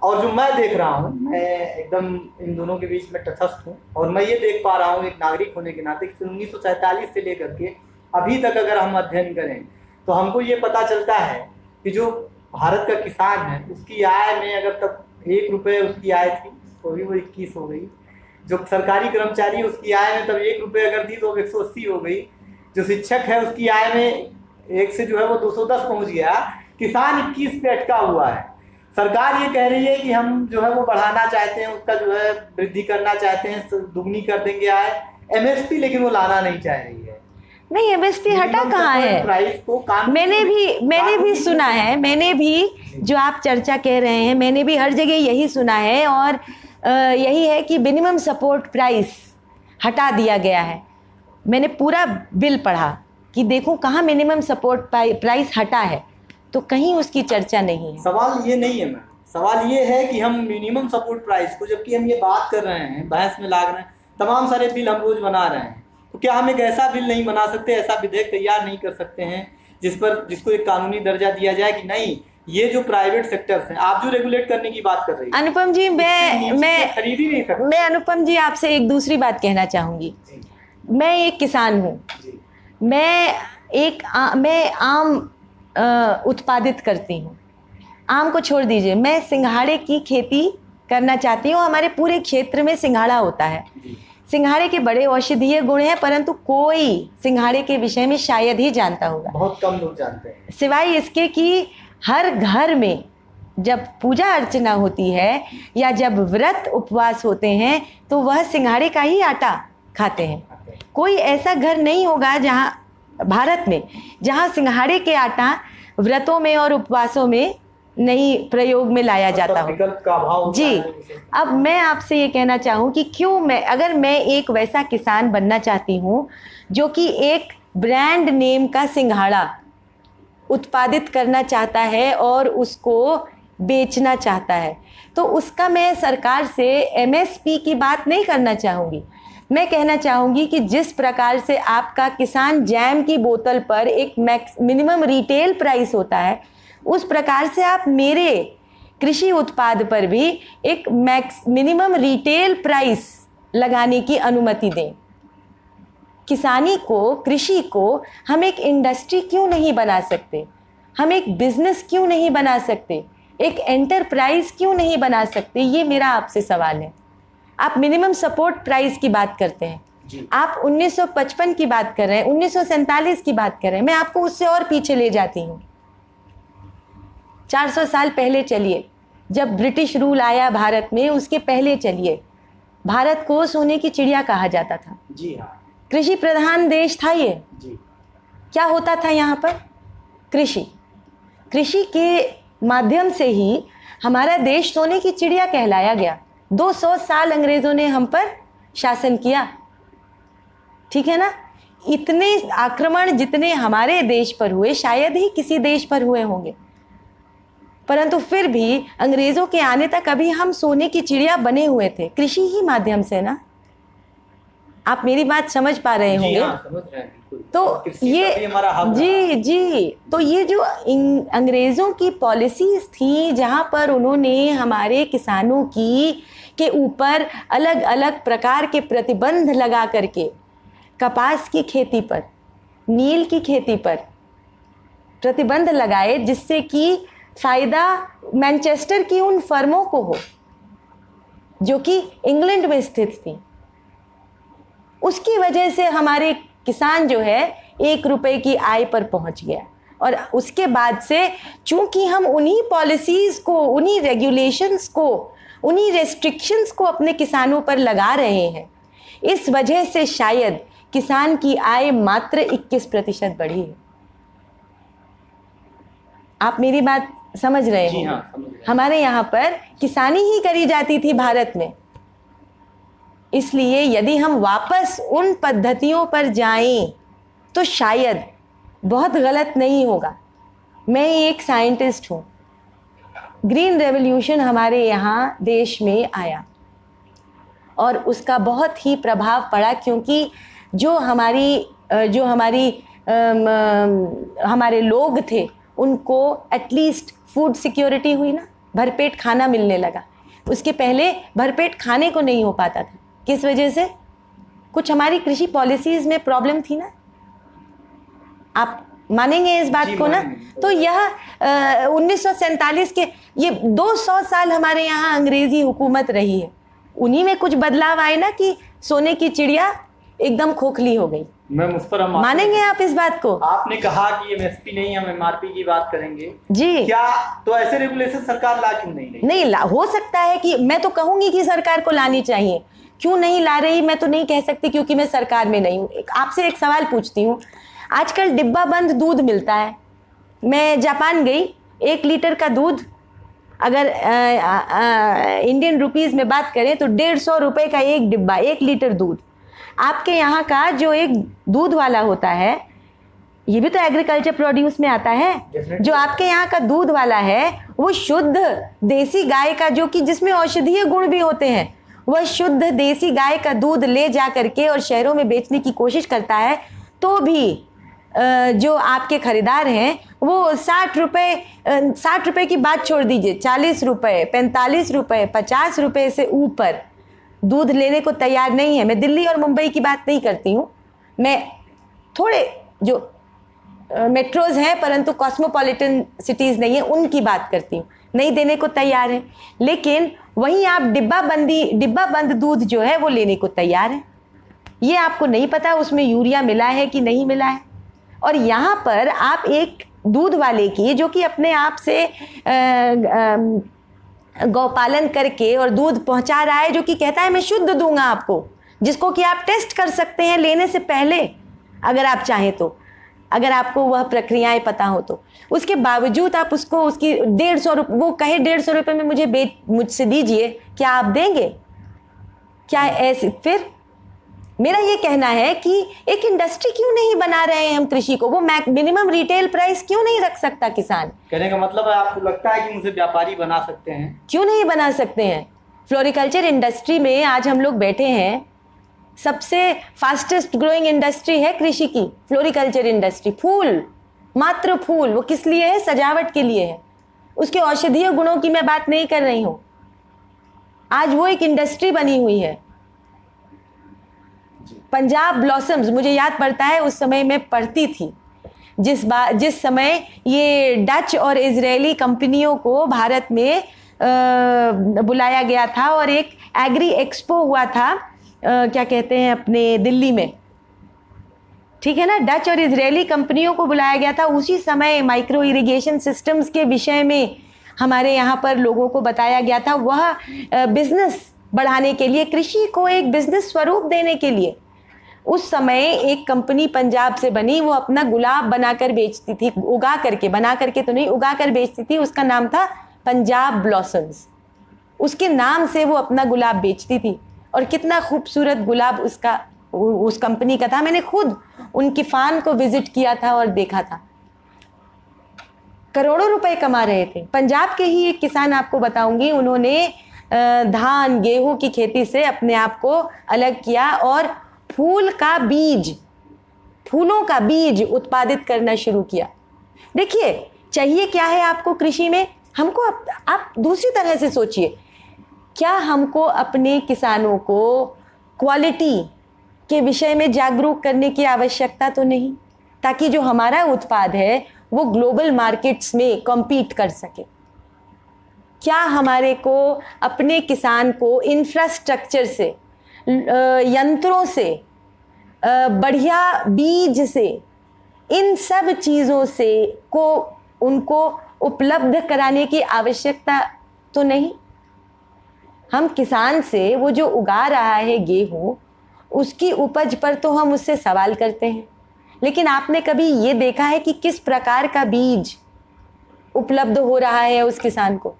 और जो मैं देख रहा हूँ, मैं एकदम इन दोनों के बीच में तटस्थ हूँ, और मैं ये देख पा रहा हूँ एक नागरिक होने के नाते कि 1947 से लेकर के अभी तक अगर हम अध्ययन करें तो हमको ये पता चलता है कि जो भारत का किसान है उसकी आय में अगर तब 1 रुपये उसकी आय थी तो अभी वो 21 हो गई। जो सरकारी कर्मचारी उसकी आय में तब 1 रुपये अगर थी तो अब 180 हो गई। जो शिक्षक है उसकी आय में 1 से जो है वो 210 पहुंच गया। किसान 21 पे अटका हुआ है। सरकार ये कह रही है कि हम जो है वो बढ़ाना चाहते हैं, उसका जो है वृद्धि करना चाहते हैं, दुगनी कर देंगे आय, एमएसपी, लेकिन वो लाना नहीं चाह रही है। नहीं, एमएसपी हटा कहाँ है? प्राइस को मैंने भी सुना है, मैंने भी जो आप चर्चा कह रहे हैं मैंने भी हर जगह यही सुना है, और यही है कि मिनिमम सपोर्ट प्राइस हटा दिया गया है। मैंने पूरा बिल पढ़ा कि देखो कहाँ मिनिमम सपोर्ट प्राइस हटा है, तो कहीं उसकी चर्चा नहीं है। सवाल ये नहीं है मैम, सवाल ये है कि हम मिनिमम सपोर्ट प्राइस को, जबकि हम ये बात कर रहे हैं, बहस में लाग रहे हैं, तमाम सारे बिल हम रोज बना रहे हैं, तो क्या हम एक ऐसा बिल नहीं बना सकते, ऐसा विधेयक तैयार नहीं कर सकते हैं जिसको एक कानूनी दर्जा दिया जाए कि नहीं, ये जो प्राइवेट सेक्टर्स हैं, आप जो रेगुलेट करने की बात कर रही हैं अनुपम जी, मैं खरीद ही नहीं सकता। मैं अनुपम जी आपसे एक दूसरी बात कहना चाहूँगी। मैं एक किसान हूँ, मैं आम उत्पादित करती हूँ। आम को छोड़ दीजिए, मैं सिंघाड़े की खेती करना चाहती हूँ। हमारे पूरे क्षेत्र में सिंघाड़ा होता है। सिंघाड़े के बड़े औषधीय गुण हैं, परंतु कोई सिंघाड़े के विषय में शायद ही जानता होगा, बहुत कम लोग जानते हैं, सिवाय इसके कि हर घर में जब पूजा अर्चना होती है या जब व्रत उपवास होते हैं तो वह सिंघाड़े का ही आटा खाते हैं। कोई ऐसा घर नहीं होगा जहाँ भारत में जहाँ सिंघाड़े के आटा व्रतों में और उपवासों में नहीं प्रयोग में लाया जाता हो। विकल्प का अभाव जी, अब मैं आपसे ये कहना चाहूँ कि अगर मैं एक वैसा किसान बनना चाहती हूँ जो कि एक ब्रांड नेम का सिंघाड़ा उत्पादित करना चाहता है और उसको बेचना चाहता है, तो उसका मैं सरकार से एमएसपी की बात नहीं करना चाहूँगी। मैं कहना चाहूँगी कि जिस प्रकार से आपका किसान जैम की बोतल पर एक मिनिमम रिटेल प्राइस होता है, उस प्रकार से आप मेरे कृषि उत्पाद पर भी एक मिनिमम रिटेल प्राइस लगाने की अनुमति दें। किसानी को, कृषि को हम एक इंडस्ट्री क्यों नहीं बना सकते? हम एक बिजनेस क्यों नहीं बना सकते? एक एंटरप्राइज क्यों नहीं बना सकते? ये मेरा आपसे सवाल है। आप मिनिमम सपोर्ट प्राइस की बात करते हैं, आप 1955 की बात कर रहे हैं, 1947 की बात कर रहे हैं। मैं आपको उससे और पीछे ले जाती हूँ, 400 साल पहले चलिए, जब ब्रिटिश रूल आया भारत में, उसके पहले चलिए। भारत को सोने की चिड़िया कहा जाता था। जी हाँ, कृषि प्रधान देश था ये। जी। क्या होता था यहाँ पर? कृषि के माध्यम से ही हमारा देश सोने की चिड़िया कहलाया गया। 200 साल अंग्रेजों ने हम पर शासन किया, ठीक है ना। इतने आक्रमण जितने हमारे देश पर हुए शायद ही किसी देश पर हुए होंगे, परंतु फिर भी अंग्रेजों के आने तक अभी हम सोने की चिड़िया बने हुए थे, कृषि ही माध्यम से ना। आप मेरी बात समझ पा रहे जी होंगे। हाँ, समझ रहे हैं बिल्कुल। तो कृषि का भी हमारा हक रहा। जी जी, तो ये जो अंग्रेज़ों की पॉलिसीज़ थी, जहाँ पर उन्होंने हमारे किसानों के ऊपर अलग अलग प्रकार के प्रतिबंध लगा करके कपास की खेती पर, नील की खेती पर प्रतिबंध लगाए, जिससे कि फ़ायदा मैनचेस्टर की उन फर्मों को हो जो कि इंग्लैंड में स्थित थी। उसकी वजह से हमारे किसान जो है 1 रुपए की आय पर पहुंच गया। और उसके बाद से चूंकि हम उन्हीं पॉलिसीज़ को, उन्हीं रेगुलेशंस को, उन्हीं रेस्ट्रिक्शंस को अपने किसानों पर लगा रहे हैं, इस वजह से शायद किसान की आय मात्र 21% बढ़ी है। आप मेरी बात समझ रहे जी हैं? हाँ, समझ रहे हैं। हमारे यहाँ पर किसानी ही करी जाती थी भारत में। इसलिए यदि हम वापस उन पद्धतियों पर जाएं तो शायद बहुत गलत नहीं होगा। मैं एक साइंटिस्ट हूँ। ग्रीन रेवोल्यूशन हमारे यहाँ देश में आया और उसका बहुत ही प्रभाव पड़ा, क्योंकि जो हमारे लोग थे उनको एटलीस्ट फूड सिक्योरिटी हुई ना, भरपेट खाना मिलने लगा। उसके पहले भरपेट खाने को नहीं हो पाता था। किस वजह से? कुछ हमारी कृषि पॉलिसीज़ में प्रॉब्लम थी ना। आप मानेंगे इस बात को ना? तो यह 1947 के ये 200 साल हमारे यहाँ अंग्रेजी हुकूमत रही है। उन्हीं में कुछ बदलाव आए ना कि सोने की चिड़िया एकदम खोखली हो गई। मैम, उस पर हम मानेंगे आप इस बात को? आपने कहा कि एमएसपी नहीं, हम एमआरपी की बात करेंगे जी। क्या तो ऐसे रेगुलेशन सरकार ला क्यों नहीं ला हो सकता है कि मैं तो कहूंगी कि सरकार को लानी चाहिए। क्यों नहीं ला रही मैं तो नहीं कह सकती, क्योंकि मैं सरकार में नहीं हूँ। आपसे एक सवाल पूछती हूँ। आजकल डिब्बा बंद दूध मिलता है। मैं जापान गई, 1 लीटर का दूध अगर इंडियन रुपीज़ में बात करें तो 150 रुपये का एक डिब्बा, 1 लीटर दूध। आपके यहाँ का जो एक दूध वाला होता है, ये भी तो एग्रीकल्चर प्रोड्यूस में आता है। जो आपके यहाँ का दूध वाला है वो शुद्ध देसी गाय का, जो कि जिसमें औषधीय गुण भी होते हैं, वह शुद्ध देसी गाय का दूध ले जा करके और शहरों में बेचने की कोशिश करता है। तो भी जो आपके खरीदार हैं वो 60 रुपये की बात छोड़ दीजिए, 40 रुपये, 45 रुपये, 50 रुपये से ऊपर दूध लेने को तैयार नहीं है। मैं दिल्ली और मुंबई की बात नहीं करती हूँ, मैं थोड़े जो मेट्रोज़ हैं परंतु कॉस्मोपॉलिटन सिटीज़ नहीं है उनकी बात करती हूँ। नहीं देने को तैयार है, लेकिन वहीं आप डिब्बा बंद दूध जो है वो लेने को तैयार है। ये आपको नहीं पता उसमें यूरिया मिला है कि नहीं मिला है। और यहाँ पर आप एक दूध वाले की, जो कि अपने आप से गौपालन करके और दूध पहुँचा रहा है, जो कि कहता है मैं शुद्ध दूंगा आपको, जिसको कि आप टेस्ट कर सकते हैं लेने से पहले अगर आप चाहें तो, अगर आपको वह प्रक्रियाएं पता हो तो। उसके बावजूद आप उसको उसकी 150 रुपये, वो कहे 150 रुपये में मुझसे दीजिए, क्या आप देंगे? क्या ऐसे? फिर मेरा ये कहना है कि एक इंडस्ट्री क्यों नहीं बना रहे हैं हम कृषि को? वो मिनिमम रिटेल प्राइस क्यों नहीं रख सकता किसान? कहने का मतलब है आपको लगता है कि मुझे व्यापारी बना सकते हैं? क्यों नहीं बना सकते हैं? फ्लोरिकल्चर इंडस्ट्री में आज हम लोग बैठे हैं, सबसे फास्टेस्ट ग्रोइंग इंडस्ट्री है कृषि की फ्लोरिकल्चर इंडस्ट्री। फूल, मात्र फूल, वो किस लिए है? सजावट के लिए है। उसके औषधीय गुणों की मैं बात नहीं कर रही हूँ। आज वो एक इंडस्ट्री बनी हुई है। पंजाब ब्लॉसम्स, मुझे याद पड़ता है उस समय मैं पढ़ती थी, जिस समय ये डच और इजरायली कंपनियों को भारत में बुलाया गया था और एक एग्री एक्सपो हुआ था, क्या कहते हैं अपने दिल्ली में, ठीक है ना? डच और इजरायली कंपनियों को बुलाया गया था। उसी समय माइक्रो इरिगेशन सिस्टम्स के विषय में हमारे यहाँ पर लोगों को बताया गया था। वह बिजनेस बढ़ाने के लिए, कृषि को एक बिजनेस स्वरूप देने के लिए उस समय एक कंपनी पंजाब से बनी, वो अपना गुलाब बनाकर बेचती थी, उगा करके, बना करके तो नहीं, उगा कर बेचती थी। उसका नाम था पंजाब ब्लॉसम्स। उसके नाम से वो अपना गुलाब बेचती थी और कितना खूबसूरत गुलाब उस कंपनी का था। मैंने खुद उनकी फार्म को विजिट किया था और देखा था। करोड़ों रुपए कमा रहे थे। पंजाब के ही एक किसान आपको बताऊंगी, उन्होंने धान गेहूं की खेती से अपने आप को अलग किया और फूलों का बीज उत्पादित करना शुरू किया। देखिए, चाहिए क्या है आपको कृषि में? हमको आप दूसरी तरह से सोचिए, क्या हमको अपने किसानों को क्वालिटी के विषय में जागरूक करने की आवश्यकता तो नहीं, ताकि जो हमारा उत्पाद है वो ग्लोबल मार्केट्स में कॉम्पीट कर सके? क्या हमारे को अपने किसान को इंफ्रास्ट्रक्चर से, यंत्रों से, बढ़िया बीज से, इन सब चीज़ों से को उनको उपलब्ध कराने की आवश्यकता तो नहीं? हम किसान से वो जो उगा रहा है गेहूँ, उसकी उपज पर तो हम उससे सवाल करते हैं, लेकिन आपने कभी ये देखा है कि किस प्रकार का बीज उपलब्ध हो रहा है उस किसान को?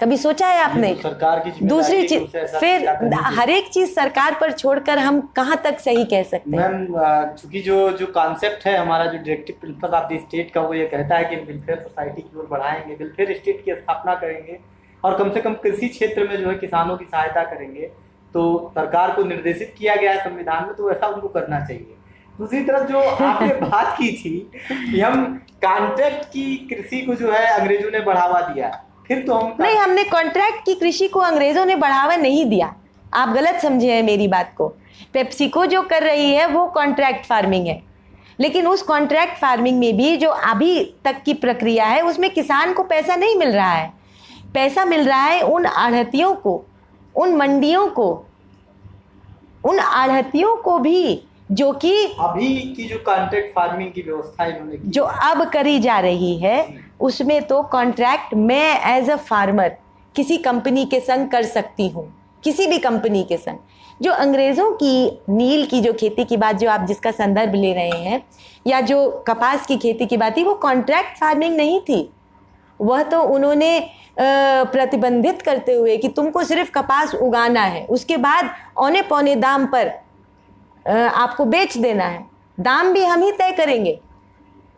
कभी सोचा है आपने? तो सरकार की दूसरी चीज, फिर हर एक चीज सरकार पर छोड़कर हम कहाँ तक सही कह सकते हैं? मैम, चूंकि जो कॉन्सेप्ट है हमारा, जो directive principle of the state का, वो ये कहता है कि वेलफेयर सोसाइटी की ओर बढ़ाएंगे, वेलफेयर स्टेट की स्थापना करेंगे और कम से कम कृषि क्षेत्र में जो है किसानों की सहायता करेंगे। तो सरकार को निर्देशित किया गया है संविधान में, तो ऐसा उनको करना चाहिए। दूसरी तरफ जो आपने बात की थी कि हम कॉन्ट्रैक्ट की कृषि को जो है अंग्रेजों ने बढ़ावा दिया, फिर तो हम नहीं, हमने कॉन्ट्रैक्ट की कृषि को अंग्रेजों ने बढ़ावा नहीं दिया। आप गलत समझे हैं मेरी बात को। पेप्सिको जो कर रही है वो कॉन्ट्रैक्ट फार्मिंग है, लेकिन उस कॉन्ट्रैक्ट फार्मिंग में भी जो अभी तक की प्रक्रिया है उसमें किसान को पैसा नहीं मिल रहा है। पैसा मिल रहा है उन आढ़तियों को, उन मंडियों को, उन आढ़तियों को भी, जो कि अभी की जो कॉन्ट्रैक्ट फार्मिंग की व्यवस्था इन्होंने की, जो अब करी जा रही है, उसमें तो कॉन्ट्रैक्ट मैं एज अ फार्मर किसी कंपनी के संग कर सकती हूँ, किसी भी कंपनी के संग। जो अंग्रेज़ों की नील की जो खेती की बात, जो आप जिसका संदर्भ ले रहे हैं, या जो कपास की खेती की बात थी, वो कॉन्ट्रैक्ट फार्मिंग नहीं थी। वह तो उन्होंने प्रतिबंधित करते हुए कि तुमको सिर्फ कपास उगाना है, उसके बाद औने पौने दाम पर आपको बेच देना है, दाम भी हम ही तय करेंगे।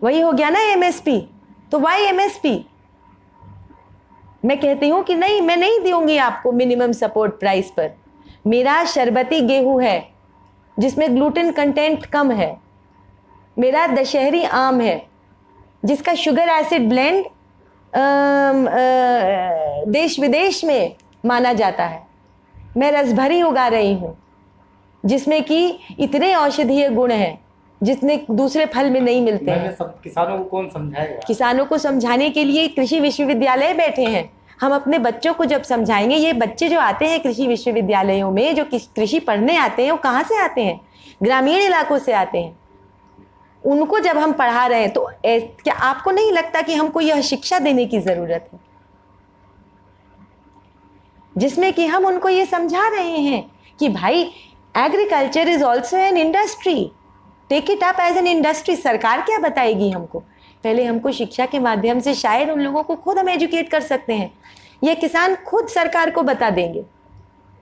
वही हो गया ना एमएसपी। तो वाई एमएसपी? मैं कहती हूँ कि नहीं, मैं नहीं दूंगी आपको मिनिमम सपोर्ट प्राइस पर। मेरा शरबती गेहूं है जिसमें ग्लूटेन कंटेंट कम है, मेरा दशहरी आम है जिसका शुगर एसिड ब्लेंड देश विदेश में माना जाता है, मैं रसभरी उगा रही हूँ जिसमें कि इतने औषधीय गुण हैं जितने दूसरे फल में नहीं मिलते हैं। सब किसानों को कौन समझाएगा? किसानों को समझाने के लिए कृषि विश्वविद्यालय बैठे हैं। हम अपने बच्चों को जब समझाएंगे, ये बच्चे जो आते हैं कृषि विश्वविद्यालयों में, जो कृषि पढ़ने आते हैं, वो कहाँ से आते हैं? ग्रामीण इलाकों से आते हैं। उनको जब हम पढ़ा रहे हैं तो क्या आपको नहीं लगता कि हमको यह शिक्षा देने की ज़रूरत है, जिसमें कि हम उनको ये समझा रहे हैं कि भाई agriculture is also an industry, take it up as an industry. सरकार क्या बताएगी हमको? पहले हमको शिक्षा के माध्यम से शायद उन लोगों को खुद हम एजुकेट कर सकते हैं। ये किसान खुद सरकार को बता देंगे,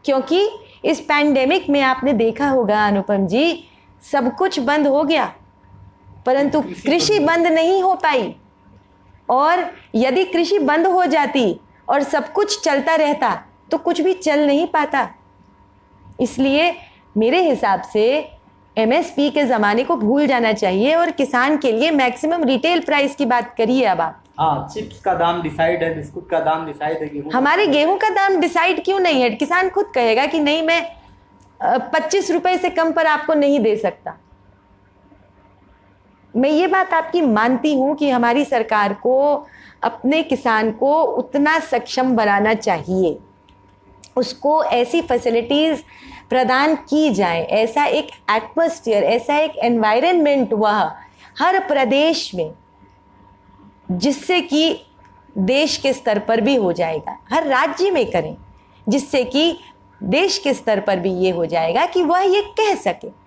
क्योंकि इस पैंडेमिक में आपने देखा होगा अनुपम जी, सब कुछ बंद हो गया परंतु कृषि बंद नहीं हो पाई। और यदि कृषि बंद हो जाती और सब कुछ चलता रहता तो कुछ भी चल नहीं पाता। इसलिए मेरे हिसाब से एमएसपी के ज़माने को भूल जाना चाहिए और किसान के लिए मैक्सिमम रिटेल प्राइस की बात करिए। अब आप, हाँ, चिप्स का दाम डिसाइड है, बिस्कुट का दाम डिसाइड है, हमारे गेहूं का दाम डिसाइड क्यों नहीं है? किसान खुद कहेगा कि नहीं, मैं 25 रुपए से कम पर आपको नहीं दे सकता। मैं ये बात आपकी मानती हूँ कि हमारी सरकार को अपने किसान को उतना सक्षम बनाना चाहिए, उसको ऐसी फैसिलिटीज़ प्रदान की जाए, ऐसा एक एटमॉस्फेयर, ऐसा एक एनवायरनमेंट वह हर प्रदेश में, जिससे कि देश के स्तर पर भी हो जाएगा, हर राज्य में करें, जिससे कि देश के स्तर पर भी ये हो जाएगा कि वह ये कह सके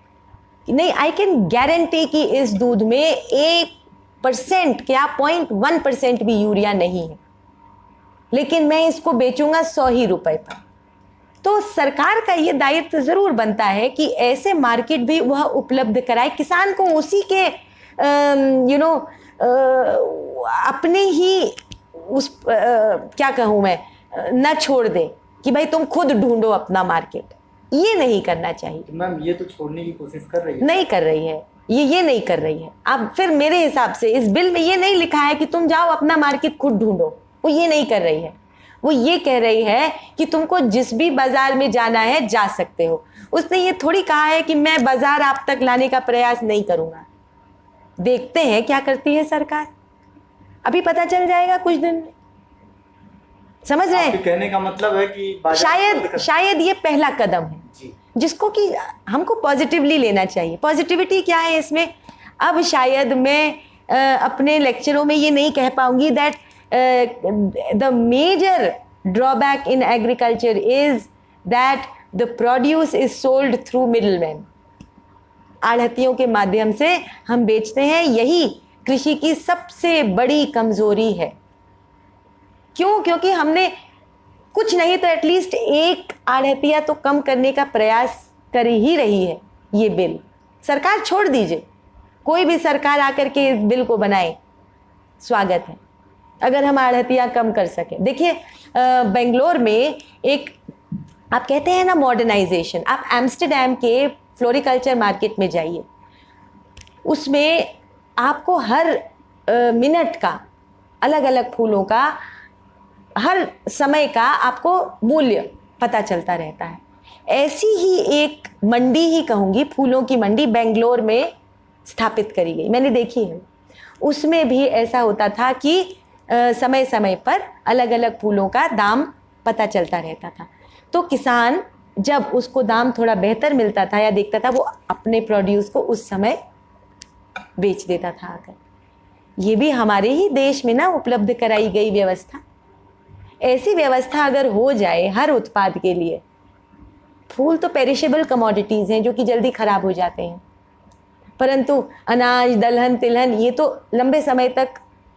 कि नहीं, आई कैन गारंटी कि इस दूध में 1% क्या 0.1% भी यूरिया नहीं है, लेकिन मैं इसको बेचूंगा 100 ही रुपए पर। तो सरकार का ये दायित्व ज़रूर बनता है कि ऐसे मार्केट भी वह उपलब्ध कराए, किसान को उसी के अपने ही उस क्या कहूँ मैं, न छोड़ दे कि भाई तुम खुद ढूंढो अपना मार्केट। ये नहीं करना चाहिए। तो मैम ये तो छोड़ने की कोशिश कर रही है। नहीं कर रही है, ये नहीं कर रही है। अब फिर मेरे हिसाब से इस बिल में ये नहीं लिखा है कि तुम जाओ अपना मार्केट खुद ढूंढो, वो ये नहीं कर रही है। वो ये कह रही है कि तुमको जिस भी बाजार में जाना है जा सकते हो। उसने ये थोड़ी कहा है कि मैं बाजार आप तक लाने का प्रयास नहीं करूंगा। देखते हैं क्या करती है सरकार, अभी पता चल जाएगा कुछ दिन में। समझ रहे हैं? कहने का मतलब है कि शायद ये पहला कदम है जी, जिसको कि हमको पॉजिटिवली लेना चाहिए। पॉजिटिविटी क्या है इसमें? अब शायद मैं अपने लेक्चरों में ये नहीं कह पाऊंगी that the major drawback in agriculture is that the produce is sold through middleman. आढ़तियों के माध्यम से हम बेचते हैं, यही कृषि की सबसे बड़ी कमजोरी है। क्यों? क्योंकि हमने कुछ नहीं तो एटलीस्ट एक आढ़तिया तो कम करने का प्रयास कर ही रही है ये बिल। सरकार छोड़ दीजिए, कोई भी सरकार आकर के इस बिल को बनाए, स्वागत है अगर हम आढ़तिया कम कर सकें। देखिए बेंगलोर में एक आप कहते हैं ना मॉडर्नाइजेशन, आप एम्स्टरडैम के फ्लोरिकल्चर मार्केट में जाइए, उसमें आपको हर मिनट का अलग अलग फूलों का हर समय का आपको मूल्य पता चलता रहता है। ऐसी ही एक मंडी ही कहूँगी, फूलों की मंडी बेंगलोर में स्थापित करी गई, मैंने देखी है। उसमें भी ऐसा होता था कि समय समय पर अलग अलग फूलों का दाम पता चलता रहता था। तो किसान जब उसको दाम थोड़ा बेहतर मिलता था या देखता था, वो अपने प्रोड्यूस को उस समय बेच देता था आकर। ये भी हमारे ही देश में ना उपलब्ध कराई गई व्यवस्था। ऐसी व्यवस्था अगर हो जाए हर उत्पाद के लिए, फूल तो पेरिशेबल कमोडिटीज़ हैं जो कि जल्दी खराब हो जाते हैं, परंतु अनाज, दलहन, तिलहन ये तो लंबे समय तक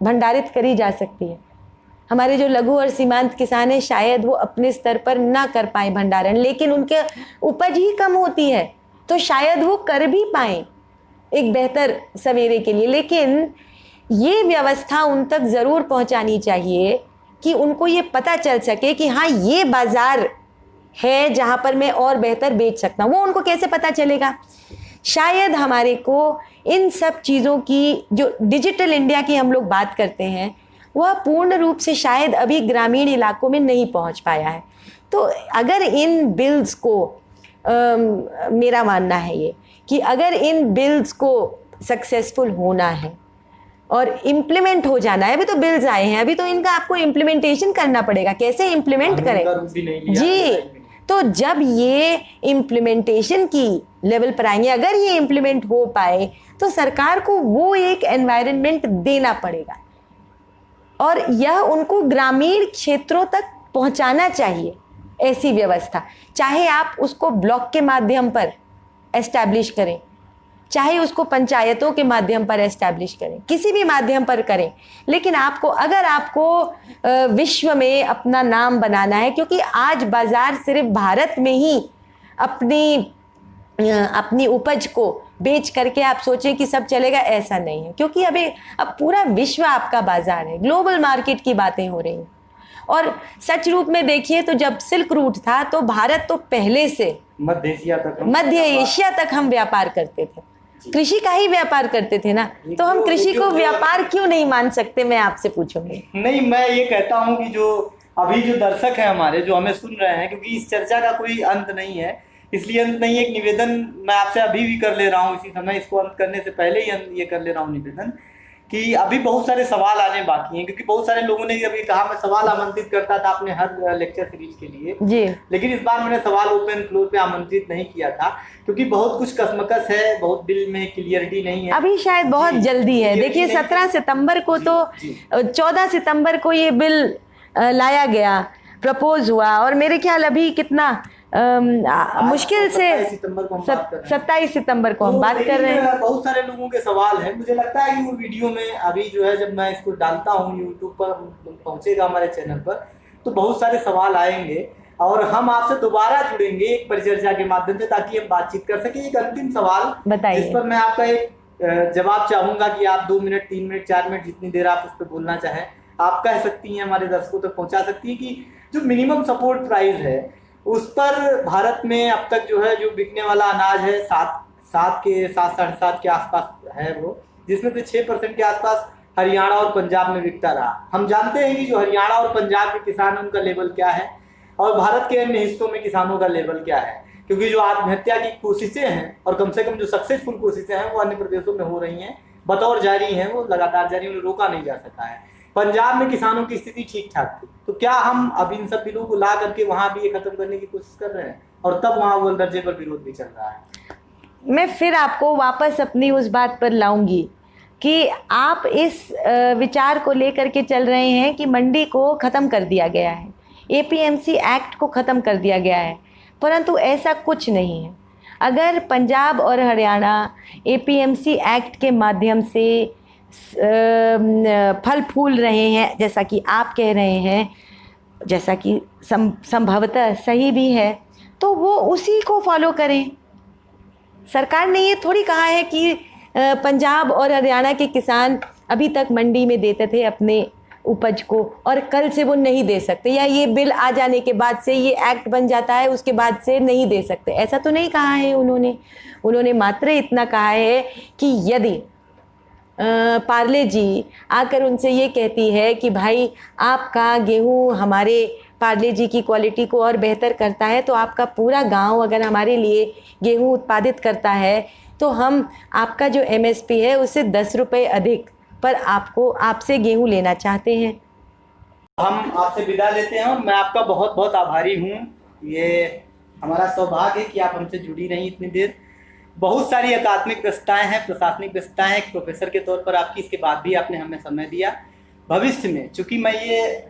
भंडारित करी जा सकती है। हमारे जो लघु और सीमांत किसान हैं शायद वो अपने स्तर पर ना कर पाए भंडारण, लेकिन उनके उपज ही कम होती है, तो शायद वो कर भी पाएँ एक बेहतर सवेरे के लिए। लेकिन ये व्यवस्था उन तक ज़रूर पहुंचानी चाहिए कि उनको ये पता चल सके कि हाँ ये बाज़ार है जहाँ पर मैं और बेहतर बेच सकता हूँ। वो उनको कैसे पता चलेगा? शायद हमारे को इन सब चीज़ों की, जो डिजिटल इंडिया की हम लोग बात करते हैं, वह पूर्ण रूप से शायद अभी ग्रामीण इलाकों में नहीं पहुँच पाया है। तो अगर इन बिल्स को मेरा मानना है ये कि अगर इन बिल्स को सक्सेसफुल होना है और इम्प्लीमेंट हो जाना है, अभी तो बिल्स आए हैं, अभी तो इनका आपको इम्प्लीमेंटेशन करना पड़ेगा। कैसे इम्प्लीमेंट करें जी? तो जब ये इम्प्लीमेंटेशन की लेवल पर आएंगे, अगर ये इम्प्लीमेंट हो पाए तो सरकार को वो एक एनवायरनमेंट देना पड़ेगा और यह उनको ग्रामीण क्षेत्रों तक पहुंचाना चाहिए। ऐसी व्यवस्था चाहे आप उसको ब्लॉक के माध्यम पर एस्टैब्लिश करें, चाहे उसको पंचायतों के माध्यम पर एस्टैब्लिश करें, किसी भी माध्यम पर करें, लेकिन आपको अगर आपको विश्व में अपना नाम बनाना है, क्योंकि आज बाज़ार सिर्फ भारत में ही अपनी उपज को बेच करके आप सोचें कि सब चलेगा, ऐसा नहीं है। क्योंकि अब पूरा विश्व आपका बाज़ार है, ग्लोबल मार्केट की बातें हो रही हैं। और सच रूप में देखिए तो जब सिल्क रूट था तो भारत तो पहले से मध्य एशिया तक हम व्यापार करते थे, कृषि का ही व्यापार करते थे ना, तो हम कृषि को व्यापार क्यों नहीं मान सकते, मैं आपसे पूछूंगी। नहीं, मैं ये कहता हूँ कि जो अभी जो दर्शक हैं हमारे, जो हमें सुन रहे हैं, क्योंकि इस चर्चा का कोई अंत नहीं है, इसलिए अंत नहीं, एक निवेदन मैं आपसे अभी भी कर ले रहा हूँ इसी समय, इसको अंत करने से पहले ही ये कर ले रहा हूँ निवेदन कि अभी बहुत सारे सवाल आने बाकी हैं, क्योंकि बहुत सारे लोगों ने अभी कहा मैं सवाल आमंत्रित करता था अपने हर लेक्चर सीरीज के लिए जी, लेकिन इस बार मैंने सवाल ओपन फ्लोर पे आमंत्रित नहीं किया था, क्योंकि बहुत कुछ कसमकस है, बहुत बिल में क्लियरिटी नहीं है, अभी शायद बहुत जल्दी है। देखिए 17 सितंबर को तो 14 सितंबर को ये बिल लाया गया, प्रपोज हुआ, और मेरे ख्याल अभी कितना मुश्किल से 27 सितंबर को हम बात कर रहे हैं। बहुत सारे लोगों के सवाल हैं, मुझे लगता है कि वो वीडियो में अभी जो है जब मैं इसको डालता हूँ यूट्यूब पर पहुंचेगा हमारे चैनल पर, तो बहुत सारे सवाल आएंगे और हम आपसे दोबारा जुड़ेंगे एक परिचर्चा के माध्यम से, ताकि हम बातचीत कर सके। एक अंतिम सवाल बताइए, जिस पर मैं आपका एक जवाब चाहूंगा कि आप 2 मिनट 3 मिनट 4 मिनट जितनी देर आप उस पर बोलना चाहें आप कह सकती हैं, हमारे दर्शकों तक पहुंचा सकती हैं कि जो मिनिमम सपोर्ट प्राइस है उस पर भारत में अब तक जो है जो बिकने वाला अनाज है 7 साढ़े 7 के आसपास है वो, जिसमें से 6% के आसपास हरियाणा और पंजाब में बिकता रहा। हम जानते हैं कि जो हरियाणा और पंजाब के किसान हैं उनका लेवल क्या है और भारत के अन्य हिस्सों में किसानों का लेवल क्या है, क्योंकि जो आत्महत्या की कोशिशें हैं और कम से कम जो सक्सेसफुल कोशिशें हैं वो अन्य प्रदेशों में हो रही हैं, बतौर जारी हैं, वो लगातार जारी, उन्हें रोका नहीं जा सका है। पंजाब में किसानों की स्थिति ठीक ठाक थी, तो क्या हम अब इन सब बिलों को ला करके वहां भी ये खत्म करने की कोशिश कर रहे हैं और तब वहां अव्वल दर्जे पर विरोध भी चल रहा है? मैं फिर आपको वापस अपनी उस बात पर लाऊंगी कि आप इस विचार को लेकर के चल रहे हैं कि मंडी को ख़त्म कर दिया गया है, एपीएमसी एक्ट को ख़त्म कर दिया गया है, परंतु ऐसा कुछ नहीं है। अगर पंजाब और हरियाणा एपीएमसी एक्ट के माध्यम से फल फूल रहे हैं, जैसा कि आप कह रहे हैं, जैसा कि संभवतः सही भी है, तो वो उसी को फॉलो करें। सरकार ने ये थोड़ी कहा है कि पंजाब और हरियाणा के किसान अभी तक मंडी में देते थे अपने उपज को और कल से वो नहीं दे सकते, या ये बिल आ जाने के बाद से, ये एक्ट बन जाता है उसके बाद से नहीं दे सकते, ऐसा तो नहीं कहा है उन्होंने मात्र इतना कहा है कि यदि पार्ले जी आकर उनसे ये कहती है कि भाई आपका गेहूँ हमारे पार्ले जी की क्वालिटी को और बेहतर करता है, तो आपका पूरा गांव अगर हमारे लिए गेहूँ उत्पादित करता है तो हम आपका जो एमएसपी है उससे 10 रुपये अधिक पर आपसे गेहूँ लेना चाहते हैं। हम आपसे विदा लेते हैं और मैं आपका बहुत बहुत आभारी हूँ। ये हमारा सौभाग्य है कि आप हमसे जुड़ी रही इतनी देर। बहुत सारी अकादमिक व्यस्तताएं हैं, प्रशासनिक व्यस्तताएं हैं, एक प्रोफेसर के तौर पर आपकी, इसके बाद भी आपने हमें समय दिया। भविष्य में, चूँकि मैं ये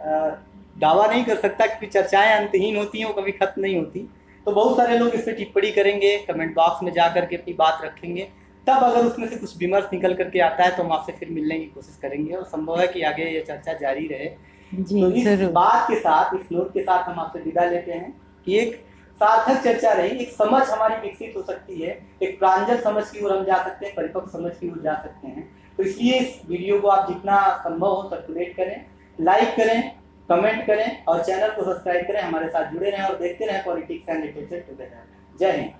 दावा नहीं कर सकता क्योंकि चर्चाएं अंतहीन होती हैं, वो कभी खत्म नहीं होती, तो बहुत सारे लोग इस पर टिप्पणी करेंगे, कमेंट बॉक्स में जा करके अपनी बात रखेंगे, तब अगर उसमें से कुछ विमर्श निकल करके आता है तो हम आपसे फिर मिलने की कोशिश करेंगे और संभव है कि आगे ये चर्चा जारी रहे। जी, तो इस जरूर। बात के साथ, इस नोट के साथ हम आपसे विदा लेते हैं कि एक सार्थक चर्चा रही, एक समझ हमारी विकसित हो सकती है, एक प्रांजल समझ की ओर हम जा सकते हैं, परिपक्व समझ की ओर जा सकते हैं। तो इसलिए इस वीडियो को आप जितना संभव हो सर्कुलेट करें, लाइक करें, कमेंट करें और चैनल को सब्सक्राइब करें, हमारे साथ जुड़े रहें और देखते रहें पॉलिटिक्स एंड लिटरेचर टुगेदर। जय हिंद।